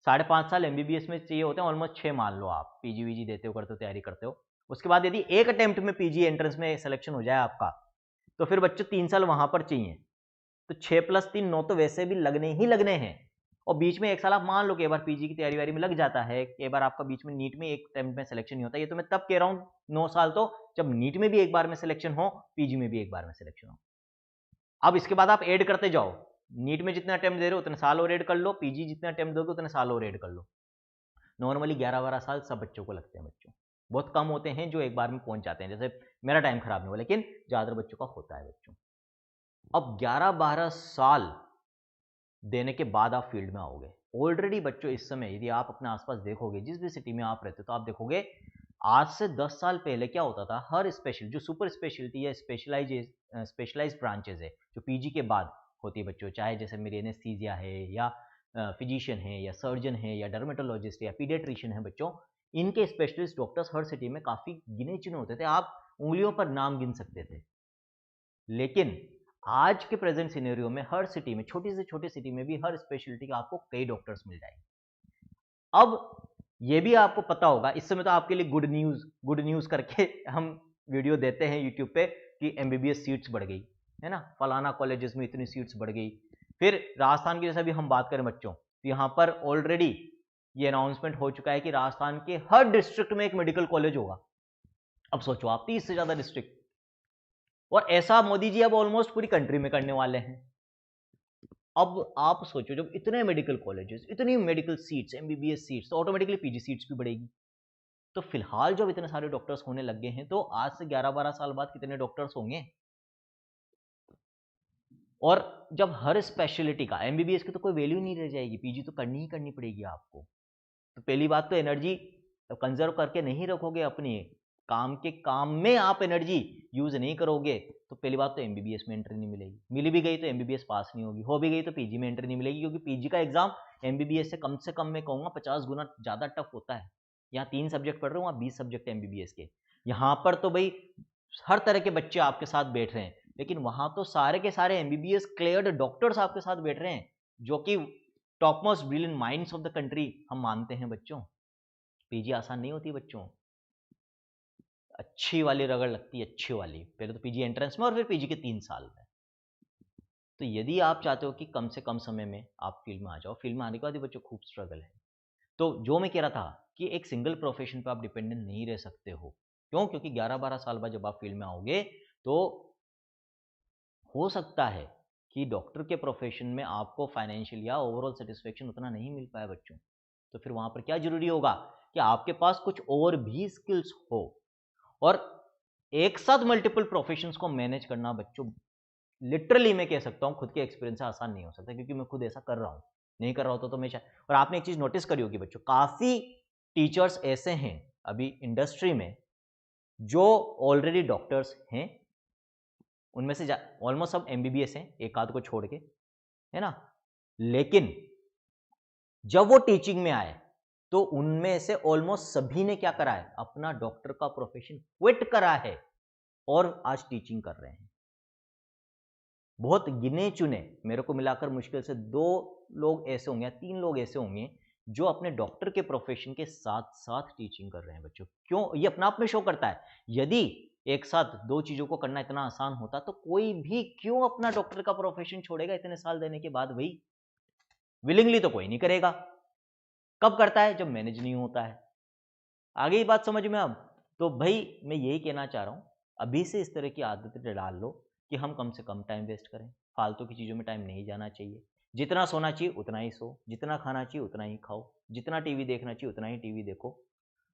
5.5 साल एमबीबीएस में चाहिए होते हैं, ऑलमोस्ट 6 मान लो आप पीजी वीजी देते हो, करते हो, तैयारी करते हो। उसके बाद यदि एक अटेम्प्ट में पीजी एंट्रेंस में सिलेक्शन हो जाए आपका, तो फिर बच्चों 3 साल वहां पर चाहिए। तो 6 + 3 9 तो वैसे भी लगने ही लगने हैं। और बीच में एक साल आप मान लो कि एक बार पीजी की तैयारी वारी में लग जाता है, एक बार आपका बीच में नीट में एक अटेम्प्ट में सिलेक्शन नहीं होता। ये तो मैं तब कह रहा हूँ 9 साल, तो जब नीट में भी एक बार में सिलेक्शन हो, पीजी में भी एक बार में सिलेक्शन हो। अब इसके बाद आप ऐड करते जाओ, नीट में जितने अटेम्प्ट दे रहे हो उतने साल और ऐड कर लो, पीजी जितने अटेम्प्ट दोगे उतने साल और ऐड कर लो। नॉर्मली 11-12 साल सब बच्चों को लगते हैं बच्चों। बहुत कम होते हैं जो एक बार में पहुंच जाते हैं, जैसे मेरा टाइम खराब नहीं हुआ, लेकिन ज्यादातर बच्चों का होता है बच्चों। अब 11-12 साल देने के बाद आप फील्ड में आओगे। ऑलरेडी बच्चों इस समय यदि आप अपने आसपास देखोगे, जिस भी सिटी में आप रहते हो, तो आप देखोगे आज से 10 साल पहले क्या होता था, हर स्पेशल जो सुपर स्पेशलिटी या स्पेशलाइज ब्रांचेज है जो पीजी के बाद होती है बच्चों, चाहे जैसे मेरी एनेस्थीसिया है या फिजिशियन है या सर्जन है या डर्मेटोलॉजिस्ट या पीडियाट्रिशियन है बच्चों, इनके स्पेशलिस्ट डॉक्टर्स हर सिटी में काफी गिने चुने होते थे, आप उंगलियों पर नाम गिन सकते थे। लेकिन आज के प्रेजेंट सिनेरियो में हर सिटी में, छोटी से छोटी सिटी में भी हर स्पेशलिटी के आपको कई डॉक्टर्स मिल जाएंगे। अब ये भी आपको पता होगा, इस समय तो आपके लिए गुड न्यूज करके हम वीडियो देते हैं यूट्यूब पे कि एमबीबीएस सीट्स बढ़ गई है ना, फलाना कॉलेजेस में इतनी सीट्स बढ़ गई। फिर राजस्थान की जैसा भी हम बात करें बच्चों, तो यहाँ पर ऑलरेडी ये अनाउंसमेंट हो चुका है कि राजस्थान के हर डिस्ट्रिक्ट में एक मेडिकल कॉलेज होगा। अब सोचो आप, 30 से ज्यादा डिस्ट्रिक्ट, और ऐसा मोदी जी अब ऑलमोस्ट पूरी कंट्री में करने वाले हैं। अब आप सोचो, जब इतने मेडिकल कॉलेजेस, इतनी मेडिकल सीट्स, एमबीबीएस सीट्स, तो ऑटोमेटिकली पीजी सीट्स भी बढ़ेगी। तो फिलहाल जब इतने सारे डॉक्टर्स होने लग गए हैं, तो आज से 11-12 साल बाद कितने डॉक्टर्स होंगे। और जब हर स्पेशलिटी का, एमबीबीएस की तो कोई वैल्यू नहीं रह जाएगी, पीजी तो करनी ही करनी पड़ेगी आपको। तो पहली बात तो एनर्जी कंजर्व करके नहीं रखोगे अपनी, काम में आप एनर्जी यूज नहीं करोगे, तो पहली बात तो एमबीबीएस में एंट्री नहीं मिलेगी, मिली भी गई तो एमबीबीएस पास नहीं होगी, हो भी गई तो पीजी में एंट्री नहीं मिलेगी, क्योंकि पीजी का एग्जाम एमबीबीएस से कम मैं कहूंगा 50 गुना ज्यादा टफ होता है। यहाँ 3 सब्जेक्ट पढ़ रहे हो, वहाँ 20 सब्जेक्ट एमबीबीएस के। यहाँ पर तो भाई हर तरह के बच्चे आपके साथ बैठ रहे हैं, लेकिन वहां तो सारे के सारे एमबीबीएस क्लियर्ड डॉक्टर्स आपके साथ बैठ रहे हैं, जो कि top most brilliant minds of the country हम मानते हैं बच्चों। पीजी आसान नहीं होती बच्चों, अच्छी वाली रगड़ लगती है, अच्छी वाली, पहले तो पीजी एंट्रेंस में और फिर पीजी के 3 साल में। तो यदि आप चाहते हो कि कम से कम समय में आप फील्ड में आ जाओ, फील्ड में आने के बाद ही बच्चों खूब स्ट्रगल है। तो जो मैं कह रहा था कि एक सिंगल प्रोफेशन पर आप डिपेंडेंट नहीं रह सकते हो। क्यों? क्योंकि 11-12 साल बाद जब आप फील्ड में आओगे, तो हो सकता है कि डॉक्टर के प्रोफेशन में आपको फाइनेंशियल या ओवरऑल सेटिस्फेक्शन उतना नहीं मिल पाया बच्चों। तो फिर वहां पर क्या जरूरी होगा कि आपके पास कुछ और भी स्किल्स हो। और एक साथ मल्टीपल प्रोफेशंस को मैनेज करना बच्चों, लिटरली मैं कह सकता हूं खुद के एक्सपीरियंस से आसान नहीं हो सकता, क्योंकि मैं खुद ऐसा कर रहा हूं। नहीं कर रहा होता तो मैं और आपने एक चीज नोटिस करी होगी बच्चों, काफी टीचर्स ऐसे हैं अभी इंडस्ट्री में जो ऑलरेडी डॉक्टर्स हैं, उनमें से ऑलमोस्ट सब एमबीबीएस हैं, एक आध को छोड़ के, है ना। लेकिन जब वो टीचिंग में आए, तो उनमें से ऑलमोस्ट सभी ने क्या करा है, अपना डॉक्टर का प्रोफेशन क्विट करा है और आज टीचिंग कर रहे हैं। बहुत गिने चुने, मेरे को मिलाकर मुश्किल से 2 लोग ऐसे होंगे या 3 लोग ऐसे होंगे जो अपने डॉक्टर के प्रोफेशन के साथ साथ टीचिंग कर रहे हैं बच्चों। क्यों? ये अपना आप में शो करता है। यदि एक साथ 2 चीजों को करना इतना आसान होता, तो कोई भी क्यों अपना डॉक्टर का प्रोफेशन छोड़ेगा इतने साल देने के बाद भाई। विलिंगली तो कोई नहीं करेगा। कब करता है? जब मैनेज नहीं होता है। आगे ही बात समझ में अब? तो भाई मैं यही कहना चाह रहा हूं, अभी से इस तरह की आदतें डाल लो कि हम कम से कम टाइम वेस्ट करें, फालतू की चीजों में टाइम नहीं जाना चाहिए। जितना सोना चाहिए उतना ही सो, जितना खाना चाहिए उतना ही खाओ, जितना टीवी देखना चाहिए उतना ही टीवी देखो,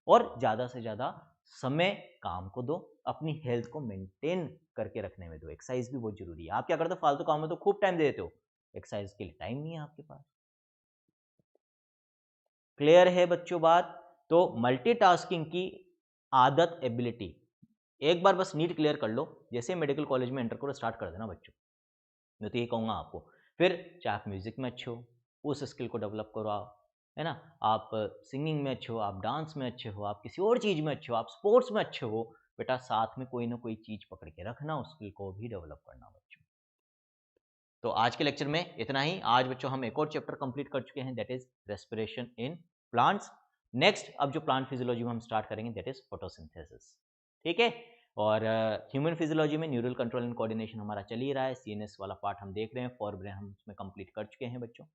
और ज़्यादा से ज़्यादा समय काम को दो, अपनी हेल्थ को मेंटेन करके रखने में दो। एक्सरसाइज भी बहुत जरूरी है। आप क्या करते हो, फालतू काम में तो खूब टाइम दे देते हो, एक्सरसाइज के लिए टाइम नहीं है आपके पास। क्लियर है बच्चों बात? तो मल्टीटास्किंग की आदत, एबिलिटी एक बार बस नीट क्लियर कर लो, जैसे मेडिकल कॉलेज में एंटर करो स्टार्ट कर देना बच्चों। मैं तो ये कहूँगा आपको, फिर चाहे आप म्यूजिक में अच्छे हो उस स्किल को डेवलप करो आप, है ना, आप सिंगिंग में अच्छे हो, आप डांस में अच्छे हो, आप किसी और चीज़ में अच्छे हो, आप स्पोर्ट्स में अच्छे हो, बेटा साथ में कोई ना कोई चीज़ पकड़ के रखना, उस स्किल को भी डेवलप करना बच्चों। तो आज के लेक्चर में इतना ही। आज बच्चों हम एक और चैप्टर कंप्लीट कर चुके हैं, that is respiration in plants. Next अब जो प्लांट फिजियोलॉजी में हम स्टार्ट करेंगे दैट इज फोटोसिंथेसिस, ठीक है। और ह्यूमन फिजियोलॉजी में न्यूरल कंट्रोल एंड कोऑर्डिनेशन हमारा चल ही रहा है, सीएनएस वाला पार्ट हम देख रहे हैं, फॉर ब्रेन हम उसमें कंप्लीट कर चुके हैं बच्चों।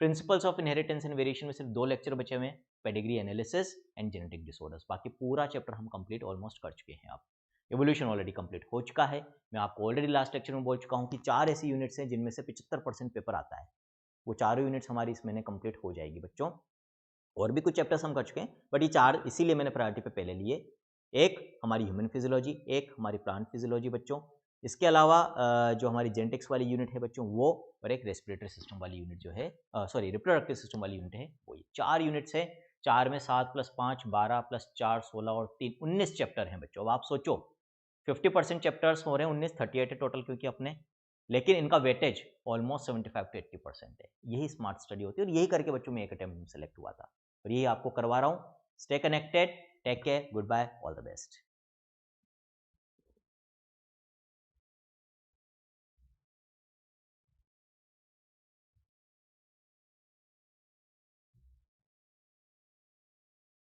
Principles of inheritance and variation में सिर्फ 2 लेक्चर बचे हुए हैं, pedigree analysis and genetic disorders, बाकी पूरा चैप्टर हम कंप्लीट ऑलमोस्ट कर चुके हैं। आप एवोल्यूशन ऑलरेडी कंप्लीट हो चुका है। मैं आपको ऑलरेडी लास्ट लेक्चर में बोल चुका हूँ कि 4 ऐसी यूनिट्स हैं जिनमें से 75% पेपर आता है, वो चारों यूनिट्स हमारी इस महीने कंप्लीट हो जाएगी बच्चों। और भी कुछ चैप्टर्स हम कर चुके हैं, बट ये 4 इसीलिए मैंने प्रायोरिटी पे पहले लिए। एक हमारी ह्यूमन फिजियोलॉजी, एक हमारी प्लांट फिजियोलॉजी बच्चों, इसके अलावा जो हमारी जेनेटिक्स वाली यूनिट है बच्चों वो, और एक रेस्पिरेटरी सिस्टम वाली यूनिट जो है, सॉरी रिप्रोडक्टिव सिस्टम वाली यूनिट है वो। 4 यूनिट्स है, 4 में 7 + 5 12 + 4 16 और 3 19 चैप्टर हैं बच्चों। अब आप सोचो 50% चैप्टर्स हो रहे हैं, 19 38 है टोटल क्योंकि अपने, लेकिन इनका वेटेज ऑलमोस्ट 75 to 80% है। यही स्मार्ट स्टडी होती है और यही करके बच्चों में एक अटेम्प्ट में सेलेक्ट हुआ था, और यही आपको करवा रहा हूँ। Stay connected, take care, goodbye, all the best.